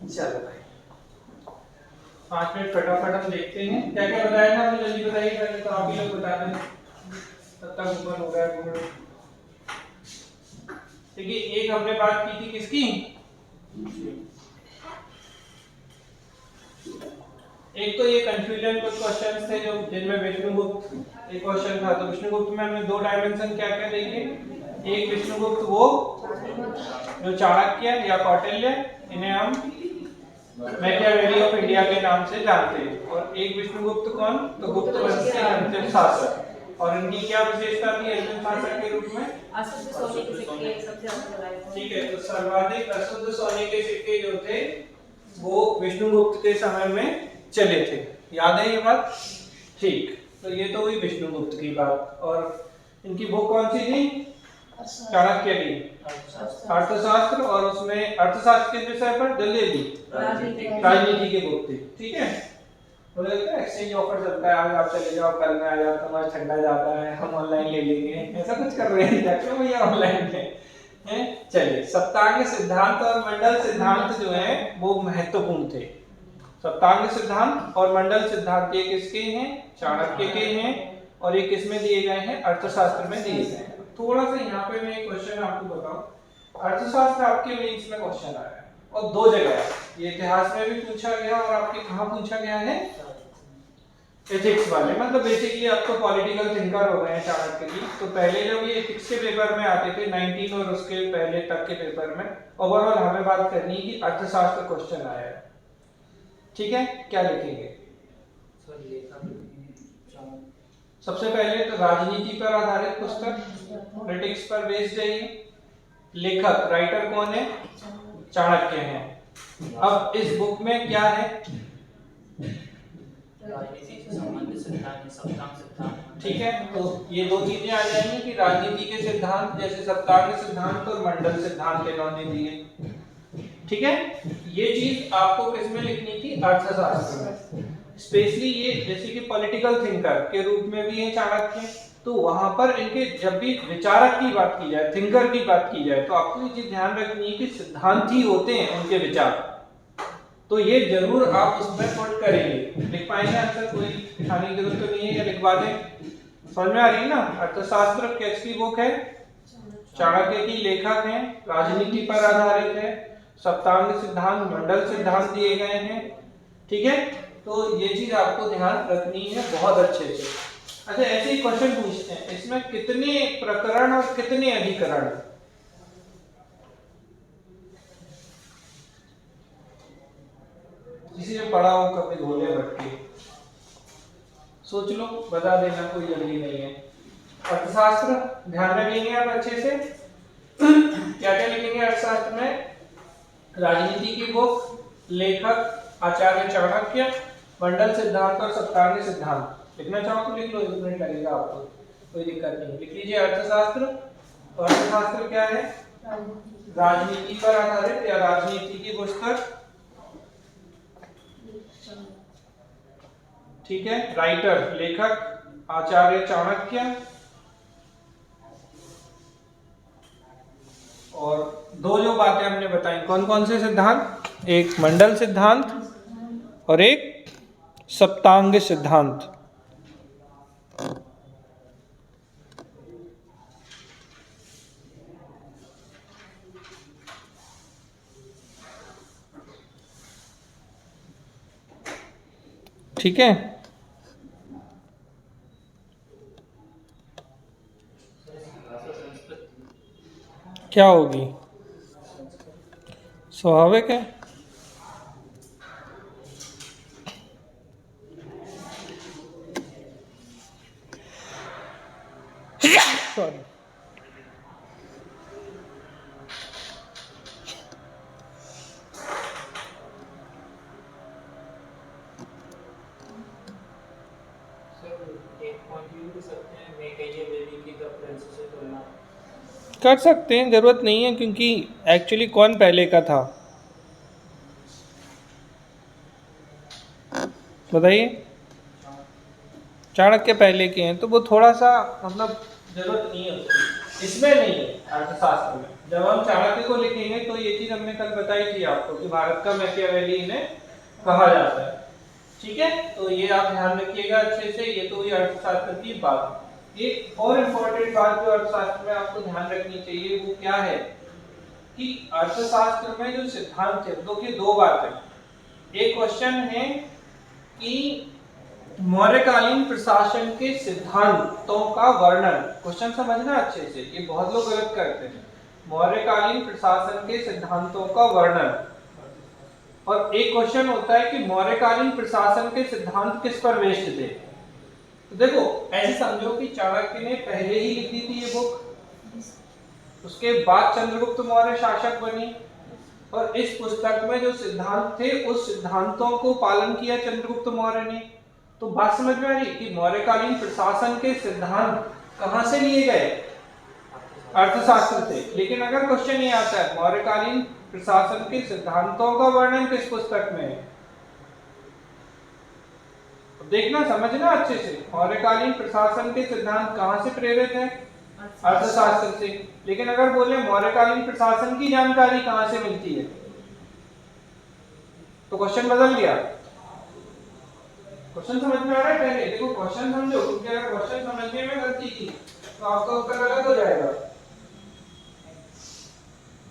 चलो भाई 5 मिनट फटाफट हम देखते हैं क्या क्या बताया था, आपने जल्दी बताइए, पहले तो आप ही लोग बता दें तब तक ऊपर हो गया घूम। देखिए एक हमने बात की थी किसकी, एक तो ये कंफ्यूजन कुछ क्वेश्चंस थे जो जिनमें विष्णुगुप्त एक क्वेश्चन था, तो विष्णुगुप्त में हमने दो डायमेंशन क्या क्या देखे, एक विष्णुगुप्त वो जो चाणक्य या कौटिल्य, इन्हें हम मैकियावेली ऑफ इंडिया के नाम से जानते हैं, और एक विष्णुगुप्त कौन, तो गुप्त वंश के अंतिम शासक, और इनकी क्या विशेषता थी अंतिम शासक के रूप में, अशुद्ध सोने के सिक्के सबसे ज्यादा। ठीक है, तो सर्वाधिक अशुद्ध सोने के सिक्के जो थे वो विष्णुगुप्त के समय में चले थे, याद है ये बात, ठीक, तो ये तो हुई विष्णुगुप्त की बात। और इनकी बुक कौन सी थी, चाणक्य की अर्थशास्त्र, और उसमें अर्थशास्त्र के विषय पर जल्दी राजनीति की बुक थी, ठीक है। मुझे लगता है एक्सचेंज ऑफर चलता है, आज आप चले जाओ, कल में आ जाओ, तुम्हारा ठंडा जाता है, हम ऑनलाइन ले लेंगे, ऐसा कुछ कर रहे हैं क्या, क्यों भैया ऑनलाइन में हैं। चलिए, सप्तांग सिद्धांत और मंडल सिद्धांत जो है वो महत्वपूर्ण थे। सप्तांग सिद्धांत और मंडल सिद्धांत ये किसके हैं, चाणक्य के हैं, और ये किसमें दिए गए हैं, अर्थशास्त्र में दिए गए हैं। थोड़ा सा यहाँ पे मैं एक क्वेश्चन आपको बताऊं, अर्थशास्त्र आपके मेंस में क्वेश्चन आया है और दो जगह है, ये इतिहास में भी पूछा गया और आपके कहाँ पूछा गया है, एथिक्स वाले, मतलब बेसिकली आप तो पॉलिटिकल थिंकर हो गए हैं चाणक्य जी, तो पहले जब ये एथिक्स के पेपर में आते थे 19 और उसके पहले तक के पेपर में, ओवरऑल हमें बात करनी है कि अर्थशास्त्र क्वेश्चन आया है, ठीक है, क्या लिखेंगे सबसे पहले, तो राजनीति पर आधारित पुस्तक, पॉलिटिक्स पर बेस्ड है ये, लेखक राइटर कौन है, चाणक्य हैं। अब इस बुक में क्या है, ठीक है, तो ये दो चीजें आ जाएंगी कि राजनीति के सिद्धांत जैसे सप्तांग सिद्धांत और मंडल सिद्धांत इन्होंने दिए, ठीक है। ये चीज आपको किसमें लिखनी थी, अर्थशास्त्र में, स्पेशली ये जैसे कि पॉलिटिकल थिंकर के रूप में भी है चाणक्य, तो वहां पर इनके जब भी विचारक की बात की जाए, थिंकर की बात की जाए, तो आपको ये चीज ध्यान रखनी है कि सिद्धांत ही होते हैं उनके विचार, तो ये जरूर आप उसमें पुट करेंगे। लिख पाएंगे आंसर, कोई लिखाने की जरूरत तो नहीं है, या लिखवा दें, समझ में आ रही है ना। अर्थशास्त्र किसकी बुक है, चाणक्य की, लेखक हैं, राजनीति पर आधारित है, सप्तांग सिद्धांत मंडल सिद्धांत दिए गए हैं, ठीक है, तो ये चीज आपको ध्यान रखनी है बहुत अच्छे से। अच्छा, ऐसे ही क्वेश्चन पूछते हैं, इसमें कितने प्रकरण और कितने अधिकरण, किसी ने पढ़ा हो कभी घोले भट्टी, सोच लो, बता देना, कोई जल्दी नहीं है। अर्थशास्त्र ध्यान रखेंगे आप अच्छे से, क्या क्या लिखेंगे अर्थशास्त्र में, राजनीति की बुक, लेखक आचार्य चाणक्य, मंडल सिद्धांत और सप्तांग सिद्धांत, लिखना चाहो तो लिख लो, 1 मिनट लगेगा आपको, कोई दिक्कत नहीं, लिख लीजिए अर्थशास्त्र। अर्थशास्त्र क्या है, राजनीति पर आधारित या राजनीति की पुस्तक, ठीक है, राइटर लेखक आचार्य चाणक्य, और दो जो बातें हमने बताई, कौन कौन से सिद्धांत, एक मंडल सिद्धांत और एक सप्तांग सिद्धांत, ठीक है। क्या होगी, स्वाभाविक है, सॉरी, कर सकते हैं, जरूरत नहीं है, क्योंकि एक्चुअली कौन पहले का था बताइए, चाणक्य पहले के हैं, तो वो थोड़ा सा मतलब जरूरत नहीं है उसकी, इसमें नहीं है अर्थशास्त्र में। जब हम चाणक्य को लिखेंगे तो ये चीज हमने कल बताई थी आपको कि भारत का मैकियावेली इन्हें कहा जाता है। ठीक है, तो ये आप ध्यान रखिएगा अच्छे से। ये तो हुई अर्थशास्त्र की बात। एक और इम्पोर्टेंट बात जो अर्थशास्त्र में आपको ध्यान रखनी चाहिए वो क्या है कि अर्थशास्त्र में जो सिद्धांत है तो की दो बातें। एक क्वेश्चन है कि मौर्यकालीन प्रशासन के सिद्धांतों का वर्णन। क्वेश्चन समझना अच्छे से, ये बहुत लोग गलत करते हैं। मौर्यकालीन प्रशासन के सिद्धांतों का वर्णन। और एक क्वेश्चन होता है कि मौर्यकालीन प्रशासन के सिद्धांत किस पर बेस्ड थे। तो देखो ऐसे समझो कि चाणक्य ने पहले ही लिख दी थी ये बुक, उसके बाद चंद्रगुप्त मौर्य शासक बनी और इस पुस्तक में जो सिद्धांत थे उस सिद्धांतों को पालन किया चंद्रगुप्त मौर्य ने। तो बात समझ में आ रही कि मौर्यकालीन प्रशासन के सिद्धांत कहां से लिए गए, अर्थशास्त्र से। लेकिन अगर क्वेश्चन ये आता है मौर्यकालीन प्रशासन के सिद्धांतों का वर्णन किस पुस्तक में है, तो देखना समझना अच्छे से। मौर्यकालीन प्रशासन के सिद्धांत कहां से प्रेरित है, अर्थशास्त्र से। लेकिन अगर बोले मौर्यकालीन प्रशासन की जानकारी कहां से मिलती है तो क्वेश्चन बदल गया। क्वेश्चन समझ में आ रहा है? पहले देखो क्वेश्चन समझो, क्योंकि अगर क्वेश्चन समझने में गलती की तो आपका उत्तर गलत हो जाएगा।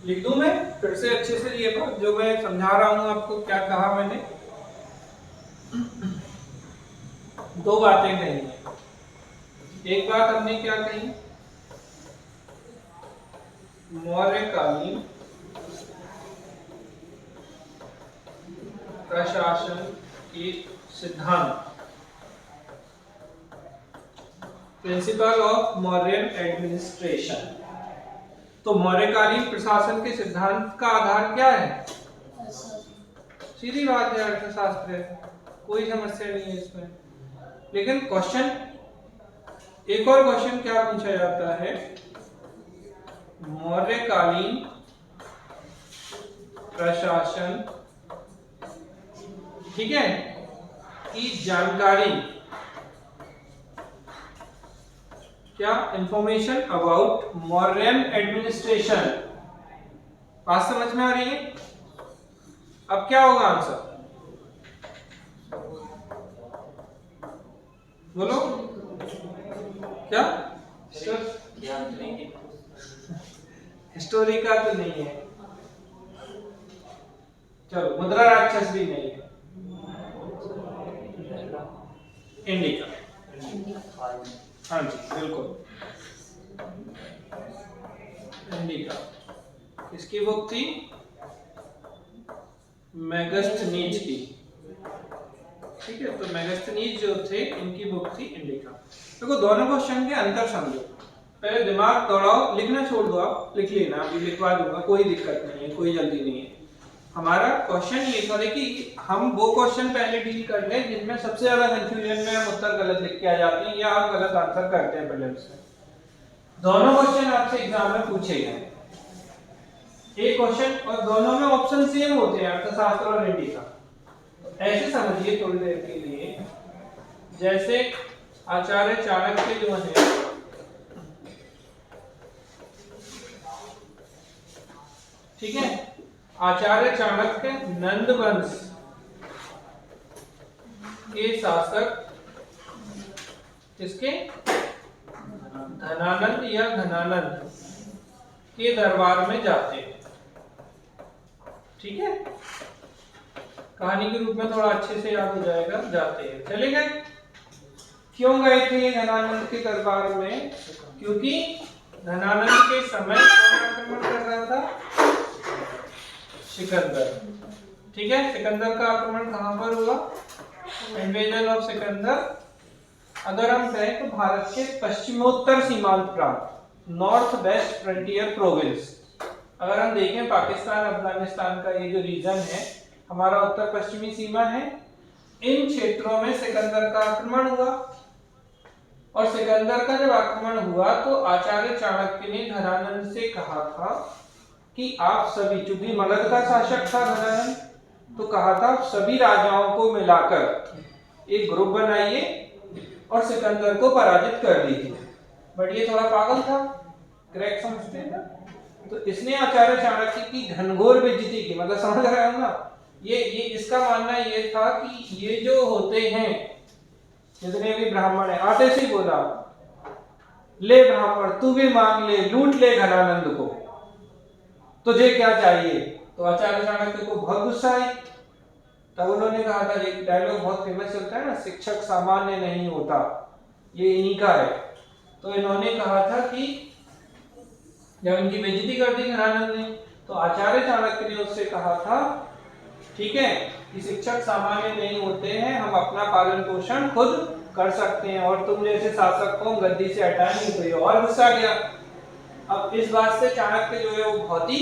लिख दूं मैं फिर से अच्छे से ये बात जो मैं समझा रहा हूं आपको, क्या कहा मैंने। दो बातें कही हैं। एक बात हमने क्या कही, मौर्यकालीन प्रशासन के सिद्धांत, प्रिंसिपल ऑफ मौर्यन एडमिनिस्ट्रेशन। तो मौर्यकालीन प्रशासन के सिद्धांत का आधार क्या है, सीधी बात है अर्थशास्त्र है, कोई समस्या नहीं है इसमें। लेकिन क्वेश्चन, एक और क्वेश्चन क्या पूछा जाता है, मौर्यकालीन प्रशासन, ठीक है, की जानकारी, क्या, इंफॉर्मेशन अबाउट मौर्यन एडमिनिस्ट्रेशन। बात समझ में आ रही है? अब क्या होगा आंसर, बोलो क्या? हिस्टोरी का तो नहीं है, चलो मुद्रा राक्षस भी नहीं है, इंडिका। हाँ जी बिल्कुल, इंडिका। किसकी बुक थी, मेगास्थनीज की। ठीक है, तो मेगास्थनीज जो थे इनकी बुक थी इंडिका। देखो दोनों क्वेश्चन के अंतर समझो, पहले दिमाग दौड़ाओ, लिखना छोड़ दो, आप लिख लेना, अभी लिखवा दूंगा, कोई दिक्कत नहीं है, कोई जल्दी नहीं है। हमारा क्वेश्चन ये था कि हम वो क्वेश्चन पहले डील कर लें जिनमें सबसे ज्यादा कंफ्यूजन में हम उत्तर गलत लिख के आ जाते हैं या आप गलत आंसर करते हैं पहले उससे। दोनों क्वेश्चन आपसे एग्जाम में पूछे गए, एक क्वेश्चन, और दोनों में ऑप्शन सेम होते हैं, अर्थशास्त्र और इंडिका। ऐसे समझिए थोड़ी देर के लिए, जैसे आचार्य चाणक्य जो है, ठीक है, आचार्य चाणक्य नंद वंश के शासक, किसके, धनानंद या धनानंद के दरबार में जाते हैं। ठीक है, कहानी के रूप में थोड़ा अच्छे से याद हो जाएगा, जाते हैं, चले गए। क्यों गए थे धनानंद के दरबार में, क्योंकि धनानंद के समय कौन आक्रमण कर रहा था, सिकंदर। ठीक है, सिकंदर का आक्रमण कहां पर हुआ, इन्वेजन ऑफ सिकंदर। अगर हम कहें तो भारत के पश्चिमोत्तर सीमांत प्रांत, नॉर्थ वेस्ट फ्रंटियर प्रोविंस, अगर हम देखें पाकिस्तान अफगानिस्तान का ये जो रीजन है हमारा उत्तर पश्चिमी सीमा है, इन क्षेत्रों में सिकंदर का आक्रमण हुआ। और सिकंदर का जब आक्रमण हुआ तो आचार्य चाणक्य ने धनानंद से कहा था कि आप सभी, चूंकि मगध का शासक था धनानंद, तो कहा था सभी राजाओं को मिलाकर एक ग्रुप बनाइए और सिकंदर को पराजित कर दीजिए। बट ये थोड़ा पागल था, क्रैक समझते हैं ना? तो इसने आचार्य चाणक्य की घनघोर बेइज्जती की, मतलब समझ रहे हो ना? ये इसका मानना ये था कि ये जो होते हैं जितने भी ब्राह्मण है, आते से ही बोला ले ब्राह्मण तू भी मांग ले, लूट ले घनानंद को, तुझे क्या चाहिए? तो आचार्य चाणक्य को बहुत गुस्सा आई। तब उन्होंने कहा था, एक डायलॉग बहुत फेमस चलता है ना, शिक्षक सामान्य नहीं होता, ये इन्हीं का है। तो इन्होंने कहा था कि जब इनकी बेइज्जती कर दी घनानंद ने, तो आचार्य चाणक्य ने उससे कहा था, ठीक है, कि शिक्षक सामान्य नहीं होते हैं, हम अपना पालन पोषण खुद कर सकते हैं, और तुम जैसे शासक को गद्दी से हटाएंगे। तो ये और गुस्सा गया। अब इस बात से चाणक्य जो है वो बहुत ही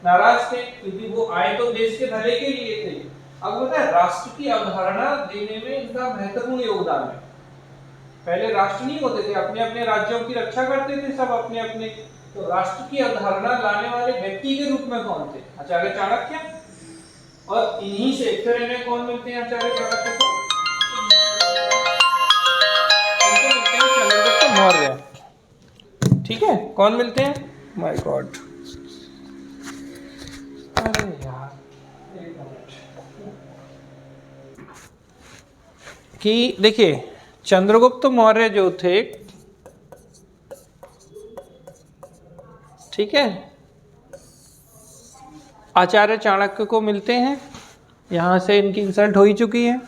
नाराज थे, क्योंकि वो आए तो देश के भले के लिए थे। अब होता है राष्ट्र की अवधारणा देने में इनका महत्वपूर्ण योगदान है। पहले राष्ट्र नहीं होते थे, अपने अपने राज्यों की रक्षा करते थे सब अपने अपने। तो राष्ट्र की अवधारणा लाने वाले व्यक्ति के रूप में कौन थे? आचार्य चाणक्य। और इन्हीं से फिर इन्हें कौन मिलते हैं आचार्य चाणक्य को? इनको मिलते हैं चंद्रगुप्त मौर्य। ठीक है, कौन मिलते हैं? माय गॉड, अरे यार एक मिनट, कि देखिए चंद्रगुप्त मौर्य जो थे, ठीक है, आचार्य चाणक्य को मिलते हैं। यहाँ से इनकी इंसल्ट हो ही चुकी है।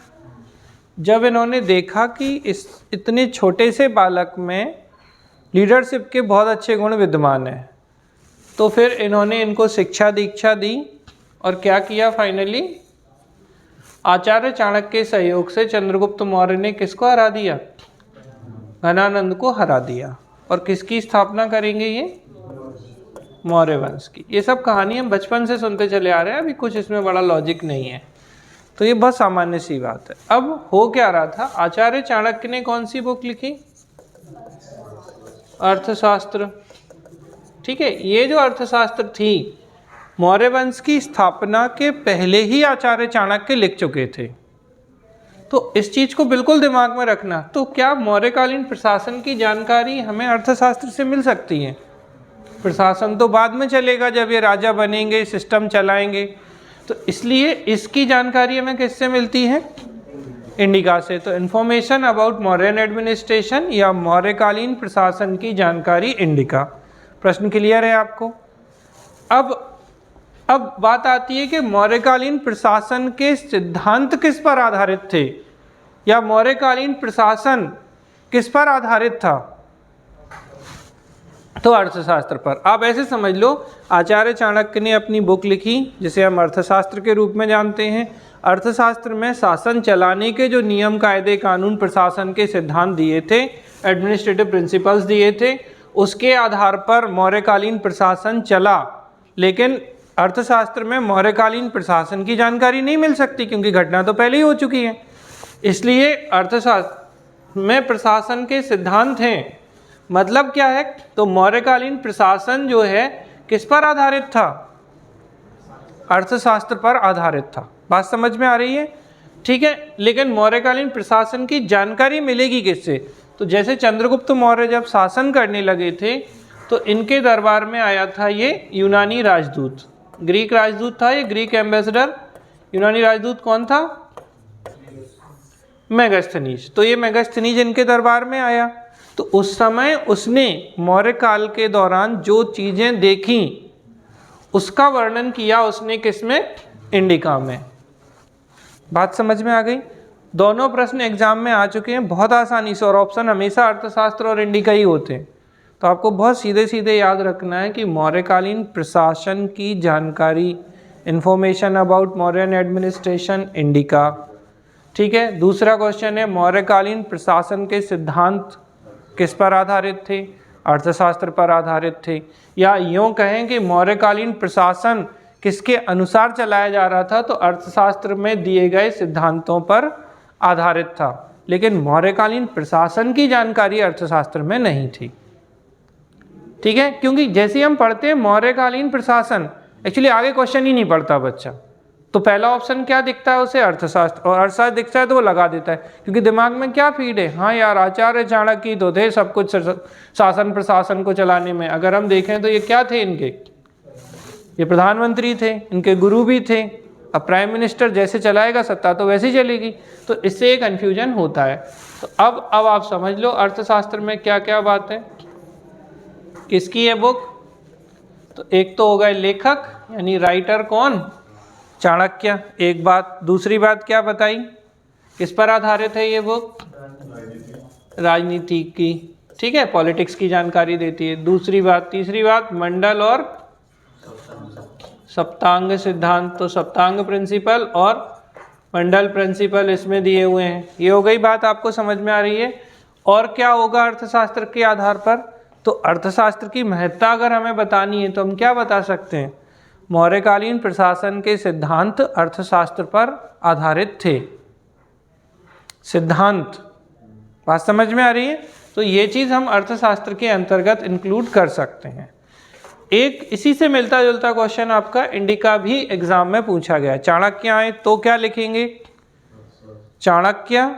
जब इन्होंने देखा कि इस इतने छोटे से बालक में लीडरशिप के बहुत अच्छे गुण विद्यमान हैं, तो फिर इन्होंने इनको शिक्षा दीक्षा दी। और क्या किया फाइनली? आचार्य चाणक्य के सहयोग से चंद्रगुप्त मौर्य ने किसको हरा दिया? घनानंद को हरा दिया। और किसकी स्थापना करेंगे ये? मौर्य वंश की। ये सब कहानी हम बचपन से सुनते चले आ रहे हैं, अभी कुछ इसमें बड़ा लॉजिक नहीं है, तो ये बहुत सामान्य सी बात है। अब हो क्या रहा था, आचार्य चाणक्य ने कौन सी बुक लिखी? अर्थशास्त्र। ठीक है, ये जो अर्थशास्त्र थी मौर्य वंश की स्थापना के पहले ही आचार्य चाणक्य लिख चुके थे। तो इस चीज को बिल्कुल दिमाग में रखना। तो क्या मौर्यकालीन प्रशासन की जानकारी हमें अर्थशास्त्र से मिल सकती है? प्रशासन तो बाद में चलेगा, जब ये राजा बनेंगे, सिस्टम चलाएंगे। तो इसलिए इसकी जानकारी हमें किससे मिलती है? इंडिका से। तो इंफॉर्मेशन अबाउट मौर्यन एडमिनिस्ट्रेशन या मौर्यकालीन प्रशासन की जानकारी इंडिका। प्रश्न क्लियर है आपको? अब बात आती है कि मौर्यकालीन प्रशासन के सिद्धांत किस पर आधारित थे, या मौर्यकालीन प्रशासन किस पर आधारित था? तो अर्थशास्त्र पर। आप ऐसे समझ लो, आचार्य चाणक्य ने अपनी बुक लिखी जिसे हम अर्थशास्त्र के रूप में जानते हैं। अर्थशास्त्र में शासन चलाने के जो नियम कायदे कानून प्रशासन के सिद्धांत दिए थे, एडमिनिस्ट्रेटिव प्रिंसिपल्स दिए थे, उसके आधार पर मौर्यकालीन प्रशासन चला। लेकिन अर्थशास्त्र में मौर्यकालीन प्रशासन की जानकारी नहीं मिल सकती, क्योंकि घटना तो पहले ही हो चुकी है। इसलिए अर्थशास्त्र में प्रशासन के सिद्धांत हैं। मतलब क्या है? तो मौर्यकालीन प्रशासन जो है किस पर आधारित था? अर्थशास्त्र पर आधारित था। बात समझ में आ रही है? ठीक है, लेकिन मौर्यकालीन प्रशासन की जानकारी मिलेगी किससे? तो जैसे चंद्रगुप्त मौर्य जब शासन करने लगे थे, तो इनके दरबार में आया था ये यूनानी राजदूत, ग्रीक राजदूत था ये, ग्रीक एम्बेसडर। यूनानी राजदूत कौन था? मेगास्थनीज। तो ये मेगास्थनीज इनके दरबार में आया। तो उस समय उसने मौर्य काल के दौरान जो चीज़ें देखी उसका वर्णन किया उसने किसमें? इंडिका में। बात समझ में आ गई? दोनों प्रश्न एग्जाम में आ चुके हैं बहुत आसानी से, और ऑप्शन हमेशा अर्थशास्त्र और इंडिका ही होते हैं। तो आपको बहुत सीधे सीधे याद रखना है कि मौर्यकालीन प्रशासन की जानकारी, information about Mauryan administration, indica. ठीक है, दूसरा क्वेश्चन है मौर्यकालीन प्रशासन के सिद्धांत किस पर आधारित थे? अर्थशास्त्र पर आधारित थे। या यूँ कहें कि मौर्यकालीन प्रशासन किसके अनुसार चलाया जा रहा था? तो अर्थशास्त्र में दिए गए सिद्धांतों पर आधारित था। लेकिन मौर्यकालीन प्रशासन की जानकारी अर्थशास्त्र में नहीं थी। ठीक है, क्योंकि जैसे हम पढ़ते हैं मौर्यकालीन प्रशासन, एक्चुअली आगे क्वेश्चन ही नहीं पढ़ता बच्चा, तो पहला ऑप्शन क्या दिखता है उसे? अर्थशास्त्र। और अर्थशास्त्र दिखता है तो वो लगा देता है, क्योंकि दिमाग में क्या फीड है, हाँ यार आचार्य चाणक्य ही तो थे सब कुछ शासन प्रशासन को चलाने में। अगर हम देखें तो ये क्या थे इनके, ये प्रधानमंत्री थे, इनके गुरु भी थे। अब प्राइम मिनिस्टर जैसे चलाएगा सत्ता तो वैसे ही चलेगी, तो इससे एक कन्फ्यूजन होता है। तो अब आप समझ लो अर्थशास्त्र में क्या क्या बात है। किसकी है बुक? तो एक तो होगा लेखक यानी राइटर कौन? चाणक्य, एक बात। दूसरी बात क्या बताई, किस पर आधारित है ये बुक? राजनीति की, ठीक है, पॉलिटिक्स की जानकारी देती है। दूसरी बात, तीसरी बात, मंडल और सप्तांग सिद्धांत, तो सप्तांग प्रिंसिपल और मंडल प्रिंसिपल इसमें दिए हुए हैं। ये हो गई बात, आपको समझ में आ रही है। और क्या होगा अर्थशास्त्र के आधार पर? तो अर्थशास्त्र की महत्ता अगर हमें बतानी है तो हम क्या बता सकते हैं? मौर्यकालीन प्रशासन के सिद्धांत अर्थशास्त्र पर आधारित थे। सिद्धांत, बात समझ में आ रही है? तो ये चीज़ हम अर्थशास्त्र के अंतर्गत इंक्लूड कर सकते हैं। एक इसी से मिलता जुलता क्वेश्चन आपका इंडिका भी एग्जाम में पूछा गया। चाणक्य आए तो क्या लिखेंगे? चाणक्य,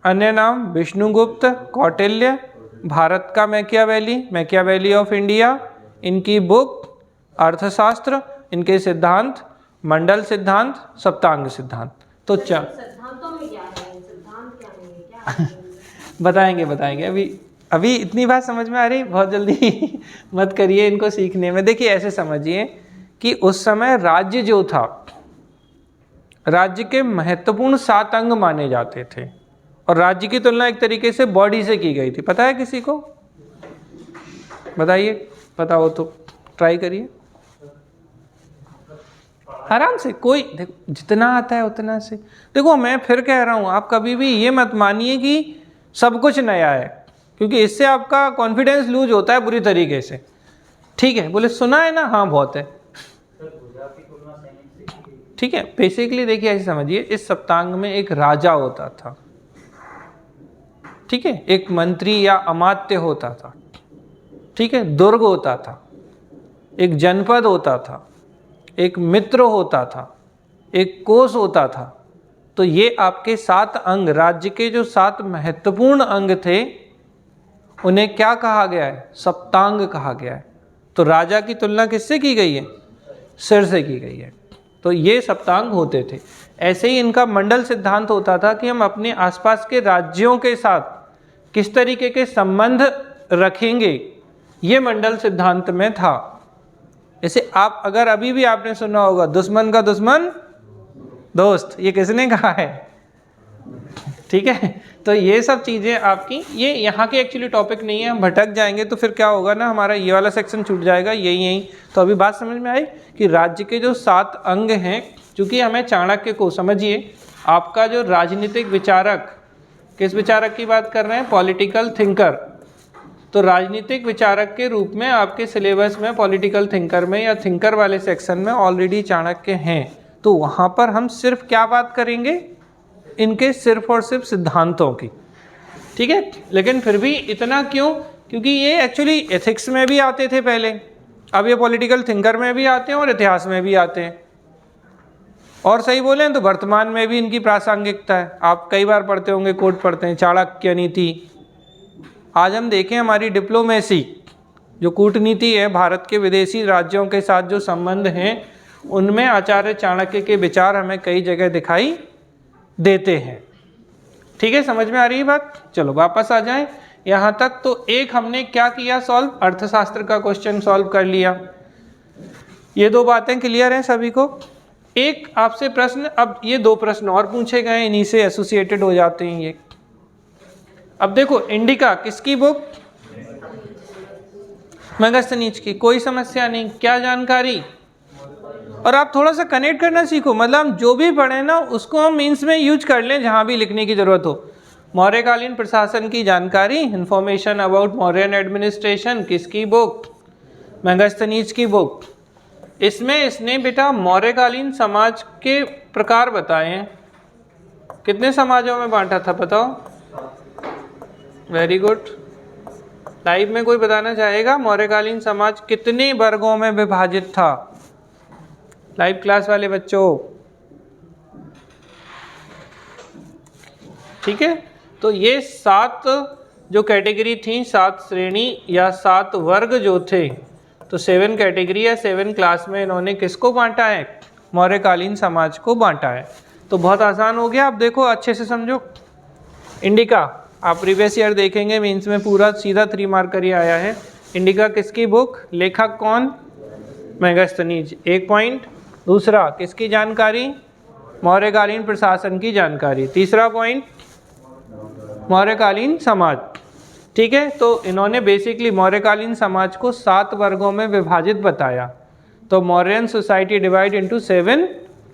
अन्य नाम विष्णुगुप्त, कौटिल्य, भारत का मैकियावेली ऑफ इंडिया, इनकी बुक अर्थशास्त्र, इनके सिद्धांत मंडल सिद्धांत, सप्तांग सिद्धांत। तो सिद्धांतों में क्या है, सिद्धांत क्या है, क्या है? बताएंगे। अभी इतनी बात समझ में आ रही, बहुत जल्दी मत करिए इनको सीखने में। देखिए ऐसे समझिए कि उस समय राज्य जो था, राज्य के महत्वपूर्ण 7 अंग माने जाते थे, और राज्य की तुलना एक तरीके से बॉडी से की गई थी। पता है किसी को? बताइए, पता हो तो ट्राई करिए आराम से। कोई देखो जितना आता है उतना से। देखो मैं फिर कह रहा हूँ, आप कभी भी ये मत मानिए कि सब कुछ नया है, क्योंकि इससे आपका कॉन्फिडेंस लूज होता है बुरी तरीके से। ठीक है, बोले सुना है ना, हाँ बहुत है, ठीक है। बेसिकली देखिए ऐसे समझिए, इस सप्तांग में एक राजा होता था, ठीक है, एक मंत्री या अमात्य होता था, ठीक है, दुर्ग होता था, एक जनपद होता था, एक मित्र होता था, एक कोष होता था। तो ये आपके 7 अंग, राज्य के जो 7 महत्वपूर्ण अंग थे, उन्हें क्या कहा गया है? सप्तांग कहा गया है। तो राजा की तुलना किससे की गई है? सिर से की गई है। तो ये सप्तांग होते थे। ऐसे ही इनका मंडल सिद्धांत होता था कि हम अपने आसपास के राज्यों के साथ किस तरीके के संबंध रखेंगे, ये मंडल सिद्धांत में था। जैसे आप अगर अभी भी आपने सुना होगा, दुश्मन का दुश्मन दोस्त, ये किसने कहा है? ठीक है। तो ये सब चीज़ें आपकी, ये यहाँ के एक्चुअली टॉपिक नहीं है, हम भटक जाएंगे तो फिर क्या होगा ना, हमारा ये वाला सेक्शन छूट जाएगा यही। तो अभी बात समझ में आई कि राज्य के जो 7 अंग हैं, चूँकि हमें चाणक्य को समझिए, आपका जो राजनीतिक विचारक, किस विचारक की बात कर रहे हैं? Political thinker. तो राजनीतिक विचारक के रूप में आपके सिलेबस में पॉलिटिकल थिंकर में या थिंकर वाले सेक्शन में ऑलरेडी चाणक्य हैं। तो वहाँ पर हम सिर्फ क्या बात करेंगे? इनके सिर्फ और सिर्फ सिद्धांतों की, ठीक है। लेकिन फिर भी इतना क्यों? क्योंकि ये एक्चुअली एथिक्स में भी आते थे पहले, अब ये पॉलिटिकल थिंकर में भी आते हैं और इतिहास में भी आते हैं। और सही बोलें तो वर्तमान में भी इनकी प्रासंगिकता है। आप कई बार पढ़ते होंगे, कोट पढ़ते हैं, चाणक्य नीति। आज हम देखें हमारी डिप्लोमेसी, जो कूटनीति है, भारत के विदेशी राज्यों के साथ जो संबंध हैं, उनमें आचार्य चाणक्य के विचार हमें कई जगह दिखाई देते हैं। ठीक है, समझ में आ रही है बात? चलो वापस आ जाएं यहाँ तक। तो एक हमने क्या किया सॉल्व? अर्थशास्त्र का क्वेश्चन सॉल्व कर लिया। ये 2 बातें क्लियर हैं सभी को? एक आपसे प्रश्न, अब ये 2 प्रश्न और पूछे गए, इन्हीं से एसोसिएटेड हो जाते हैं ये। अब देखो, इंडिका किसकी बुक? मेगास्थनीज की। कोई समस्या नहीं, क्या जानकारी? और आप थोड़ा सा कनेक्ट करना सीखो, मतलब हम जो भी पढ़े ना उसको हम मीन्स में यूज कर लें जहाँ भी लिखने की ज़रूरत हो। मौर्यकालीन प्रशासन की जानकारी, इंफॉर्मेशन अबाउट मौर्यन एडमिनिस्ट्रेशन, किसकी बुक? मेगास्थनीज की बुक। इसमें इसने बेटा मौर्यकालीन समाज के प्रकार बताए हैं। कितने समाजों में बांटा था बताओ? Very good. लाइव में कोई बताना चाहेगा मौर्यकालीन समाज कितने वर्गों में विभाजित था? लाइव क्लास वाले बच्चों ठीक है। तो ये 7 जो कैटेगरी थी, 7 श्रेणी या 7 वर्ग जो थे, तो 7 कैटेगरी या 7 क्लास में इन्होंने किसको बांटा है? मौर्यकालीन समाज को बांटा है। तो बहुत आसान हो गया। आप देखो अच्छे से समझो। इंडिका, आप प्रीवियस ईयर देखेंगे मीन्स में पूरा सीधा 3 मार्कर ही आया है। इंडिका किसकी बुक, लेखक कौन? मेगास्थनीज, 1 पॉइंट। दूसरा किसकी जानकारी? मौर्यकालीन प्रशासन की जानकारी। तीसरा पॉइंट मौर्यकालीन समाज, ठीक है। तो इन्होंने बेसिकली मौर्यकालीन समाज को 7 वर्गों में विभाजित बताया। तो Mauryan society divide into 7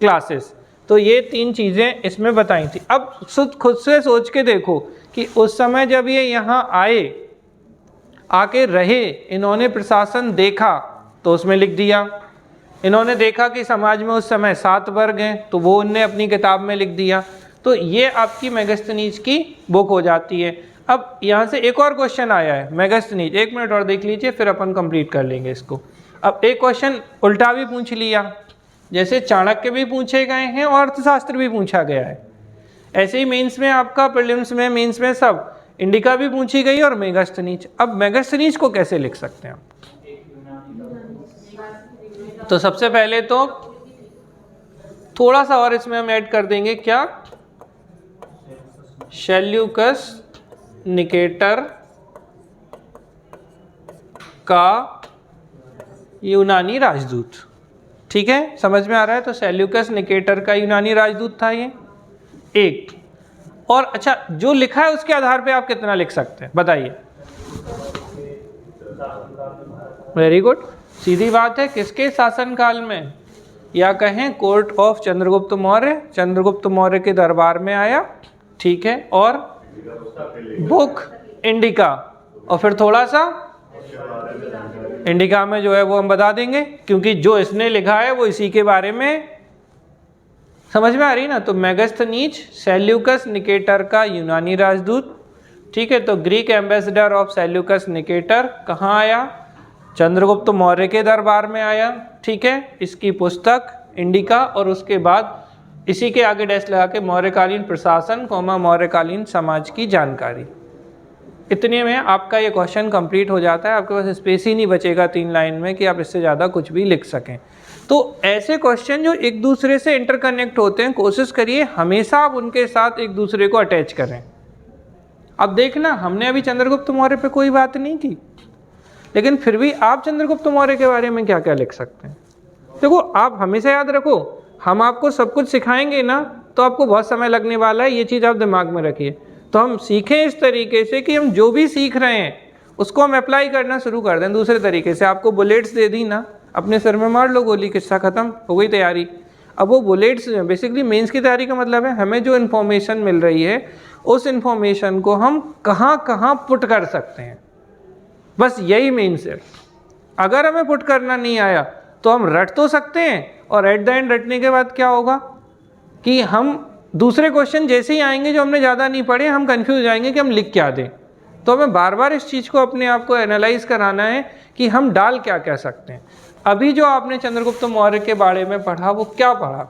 classes. तो ये 3 चीज़ें इसमें बताई थी। अब खुद से सोच के देखो कि उस समय जब ये यहाँ आए, आके रहे, इन्होंने प्रशासन देखा तो उसमें लिख दिया। इन्होंने देखा कि समाज में उस समय 7 वर्ग हैं तो वो उनने अपनी किताब में लिख दिया। तो ये आपकी मेगास्थनीज की बुक हो जाती है। अब यहाँ से एक और क्वेश्चन आया है मेगास्थनीज, 1 मिनट और देख लीजिए फिर अपन कंप्लीट कर लेंगे इसको। अब एक क्वेश्चन उल्टा भी पूछ लिया, जैसे चाणक्य भी पूछे गए हैं और अर्थशास्त्र भी पूछा गया है, ऐसे ही मेंस में आपका प्रीलिम्स में, मेंस में सब इंडिका भी पूछी गई और मेगास्थनीज। अब मेगास्थनीज को कैसे लिख सकते हैं? तो सबसे पहले तो थोड़ा सा और इसमें हम ऐड कर देंगे, क्या? सेल्यूकस निकेटर का यूनानी राजदूत, ठीक है, समझ में आ रहा है। तो सेल्यूकस निकेटर का यूनानी राजदूत था ये एक। और अच्छा, जो लिखा है उसके आधार पे आप कितना लिख सकते हैं बताइए? वेरी गुड, सीधी बात है। किसके शासनकाल में? या कहें कोर्ट ऑफ चंद्रगुप्त मौर्य, चंद्रगुप्त मौर्य के दरबार में आया, ठीक है। और बुक इंडिका, और फिर थोड़ा सा इंडिका में जो है वो हम बता देंगे, क्योंकि जो इसने लिखा है वो इसी के बारे में, समझ में आ रही ना। तो मेगास्थनीज सेल्यूकस निकेटर का यूनानी राजदूत, ठीक है। तो Greek ambassador of Seleucus Nicator कहाँ आया? चंद्रगुप्त मौर्य के दरबार में आया, ठीक है। इसकी पुस्तक इंडिका, और उसके बाद इसी के आगे डैश लगा के मौर्यकालीन प्रशासन, मौर्यकालीन समाज की जानकारी। इतने में आपका ये क्वेश्चन कंप्लीट हो जाता है। आपके पास स्पेस ही नहीं बचेगा 3 लाइन में कि आप इससे ज़्यादा कुछ भी लिख सकें। तो ऐसे क्वेश्चन जो एक दूसरे से इंटरकनेक्ट होते हैं, कोशिश करिए हमेशा आप उनके साथ एक दूसरे को अटैच करें। अब देखना, हमने अभी चंद्रगुप्त मौर्य पे कोई बात नहीं की, लेकिन फिर भी आप चंद्रगुप्त मौर्य के बारे में क्या क्या लिख सकते हैं? देखो, आप हमेशा याद रखो, हम आपको सब कुछ सिखाएंगे ना तो आपको बहुत समय लगने वाला है, ये चीज़ आप दिमाग में रखिए। तो हम सीखें इस तरीके से कि हम जो भी सीख रहे हैं उसको हम अप्लाई करना शुरू कर दें दूसरे तरीके से। आपको बुलेट्स दे दी ना, अपने सर में मार लो गोली, किस्सा ख़त्म, हो गई तैयारी। अब वो बुलेट्स बेसिकली मेंस की तैयारी का मतलब है हमें जो इन्फॉर्मेशन मिल रही है उस इन्फॉर्मेशन को हम कहाँ कहाँ पुट कर सकते हैं, बस यही मेंस है। अगर हमें पुट करना नहीं आया तो हम रट तो सकते हैं, और एट द एंड रटने के बाद क्या होगा कि हम दूसरे क्वेश्चन जैसे ही आएंगे जो हमने ज़्यादा नहीं पढ़े, हम कंफ्यूज जाएंगे कि हम लिख क्या दें। तो हमें बार बार इस चीज़ को अपने आप को एनालाइज कराना है कि हम डाल क्या कह सकते हैं। अभी जो आपने चंद्रगुप्त मौर्य के बारे में पढ़ा वो क्या पढ़ा?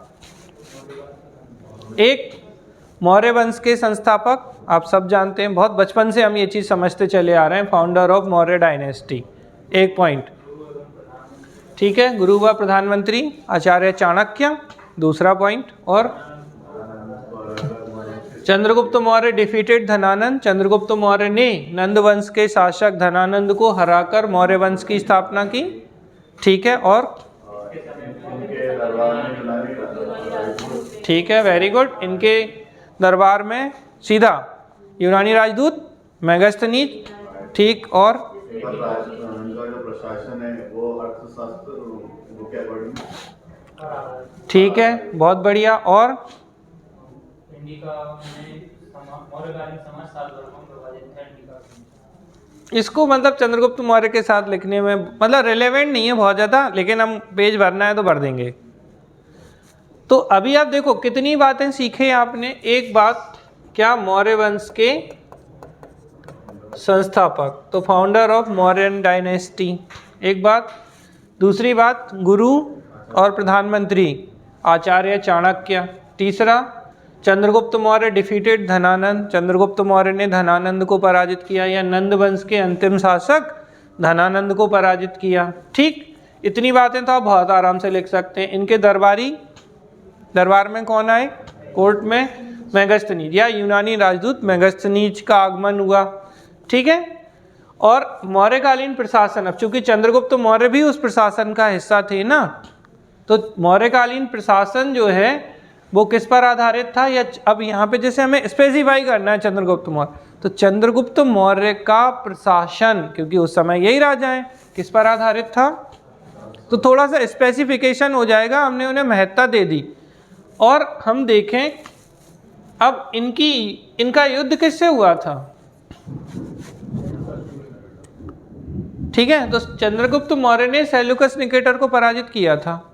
एक, मौर्य वंश के संस्थापक, आप सब जानते हैं, बहुत बचपन से हम ये चीज़ समझते चले आ रहे हैं, founder of Maurya dynasty, 1 point, ठीक है। गुरु व प्रधानमंत्री आचार्य चाणक्य, 2 पॉइंट। और चंद्रगुप्त मौर्य डिफीटेड धनानंद, चंद्रगुप्त मौर्य ने नंद वंश के शासक धनानंद को हराकर मौर्य वंश की स्थापना की, ठीक है। और ठीक है, वेरी गुड, इनके दरबार में सीधा यूनानी राजदूत मेगास्थनीज, ठीक। और इनका जो प्रशासन है वो अर्थशास्त्र के अकॉर्डिंग, ठीक है, बहुत बढ़िया। और इसको मतलब चंद्रगुप्त मौर्य के साथ लिखने में मतलब रिलेवेंट नहीं है बहुत ज़्यादा, लेकिन हम पेज भरना है तो भर देंगे। तो अभी आप देखो कितनी बातें सीखे आपने। एक बात, क्या? मौर्य वंश के संस्थापक, तो फाउंडर ऑफ मौर्यन डायनेस्टी, एक बात। दूसरी बात, गुरु और प्रधानमंत्री आचार्य चाणक्य। तीसरा, चंद्रगुप्त मौर्य डिफीटेड धनानंद, चंद्रगुप्त मौर्य ने धनानंद को पराजित किया, या नंद वंश के अंतिम शासक धनानंद को पराजित किया। ठीक, इतनी बातें तो आप बहुत आराम से लिख सकते हैं। इनके दरबार में कौन आए? कोर्ट में मेगस्थनीज या यूनानी राजदूत मेगस्थनीज का आगमन हुआ। ठीक है, और मौर्यकालीन प्रशासन, अब चूंकि चंद्रगुप्त मौर्य भी उस प्रशासन का हिस्सा थे ना, तो मौर्यकालीन प्रशासन जो है वो किस पर आधारित था? या अब यहाँ पे जैसे हमें स्पेसिफाई करना है चंद्रगुप्त मौर्य, तो चंद्रगुप्त मौर्य का प्रशासन, क्योंकि उस समय यही राजा हैं, किस पर आधारित था? तो थोड़ा सा स्पेसिफिकेशन हो जाएगा, हमने उन्हें महत्ता दे दी। और हम देखें अब इनका युद्ध किससे हुआ था? ठीक है, तो चंद्रगुप्त मौर्य ने सेल्यूकस निकेटर को पराजित किया था।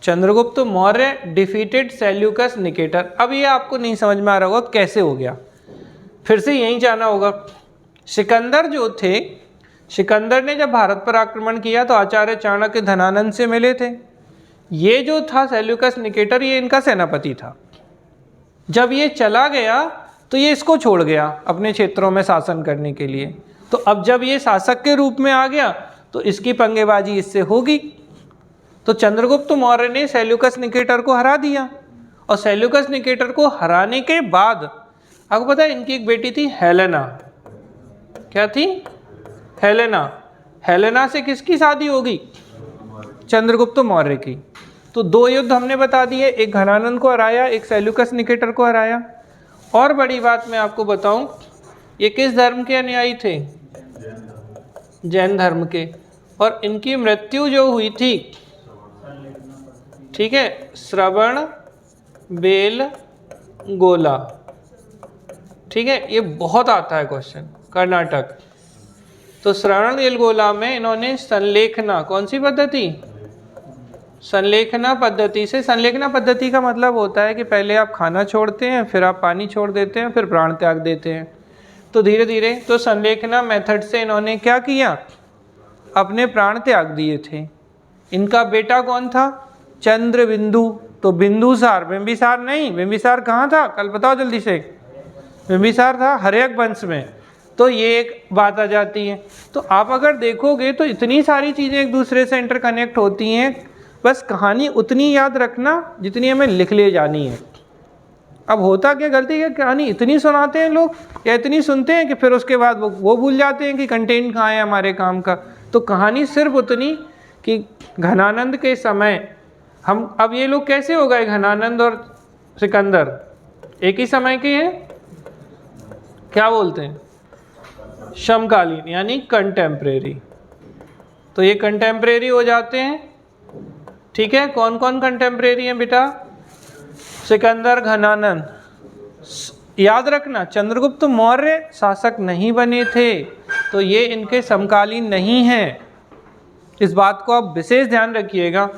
Chandragupta Maurya defeated Seleucus Nicator. अब ये आपको नहीं समझ में आ रहा होगा कैसे हो गया, फिर से यहीं जाना होगा। सिकंदर जो थे, सिकंदर ने जब भारत पर आक्रमण किया तो आचार्य चाणक्य धनानंद से मिले थे। ये जो था सेल्यूकस निकेटर, ये इनका सेनापति था। जब ये चला गया तो ये इसको छोड़ गया अपने क्षेत्रों में शासन करने के लिए। तो अब जब ये शासक के रूप में आ गया तो इसकी पंगेबाजी इससे होगी। तो चंद्रगुप्त मौर्य ने सेल्यूकस निकेटर को हरा दिया, और सेल्यूकस निकेटर को हराने के बाद आपको पता है इनकी एक बेटी थी हेलेना। क्या थी? हेलेना। हेलेना से किसकी शादी होगी? चंद्रगुप्त मौर्य की। तो दो युद्ध हमने बता दिए, एक घनानंद को हराया, एक सेल्यूकस निकेटर को हराया। और बड़ी बात मैं आपको बताऊं, ये किस धर्म के अनुयायी थे? जैन धर्म के। और इनकी मृत्यु जो हुई थी, ठीक है, श्रवण बेल गोला। ठीक है, ये बहुत आता है क्वेश्चन, कर्नाटक। तो श्रवण बेल गोला में इन्होंने संलेखना, कौन सी पद्धति? संलेखना पद्धति से। संलेखना पद्धति का मतलब होता है कि पहले आप खाना छोड़ते हैं, फिर आप पानी छोड़ देते हैं, फिर प्राण त्याग देते हैं। तो धीरे धीरे तो संलेखना मेथड से इन्होंने क्या किया? अपने प्राण त्याग दिए थे। इनका बेटा कौन था? चंद्रबिंदु। तो बिंदुसार, बिंबिसार नहीं, बिंबिसार कहाँ था? कल बताओ जल्दी से। बिंबिसार था हर्यक वंश में। तो ये एक बात आ जाती है। तो आप अगर देखोगे तो इतनी सारी चीज़ें एक दूसरे से इंटरकनेक्ट होती हैं, बस कहानी उतनी याद रखना जितनी हमें लिख ले जानी है। अब होता क्या, गलती क्या, कहानी इतनी सुनाते हैं लोग या इतनी सुनते हैं कि फिर उसके बाद वो भूल जाते हैं कि कंटेंट कहाँ है हमारे काम का। तो कहानी सिर्फ उतनी कि घनानंद के समय हम, अब ये लोग कैसे हो गए? घनानंद और सिकंदर एक ही समय के हैं, क्या बोलते हैं? समकालीन, यानी कंटेम्प्रेरी। तो ये कंटेम्प्रेरी हो जाते हैं। ठीक है, कौन कौन कंटेम्प्रेरी हैं बेटा? सिकंदर, घनानंद। याद रखना, चंद्रगुप्त मौर्य शासक नहीं बने थे, तो ये इनके समकालीन नहीं हैं। इस बात को आप विशेष ध्यान रखिएगा।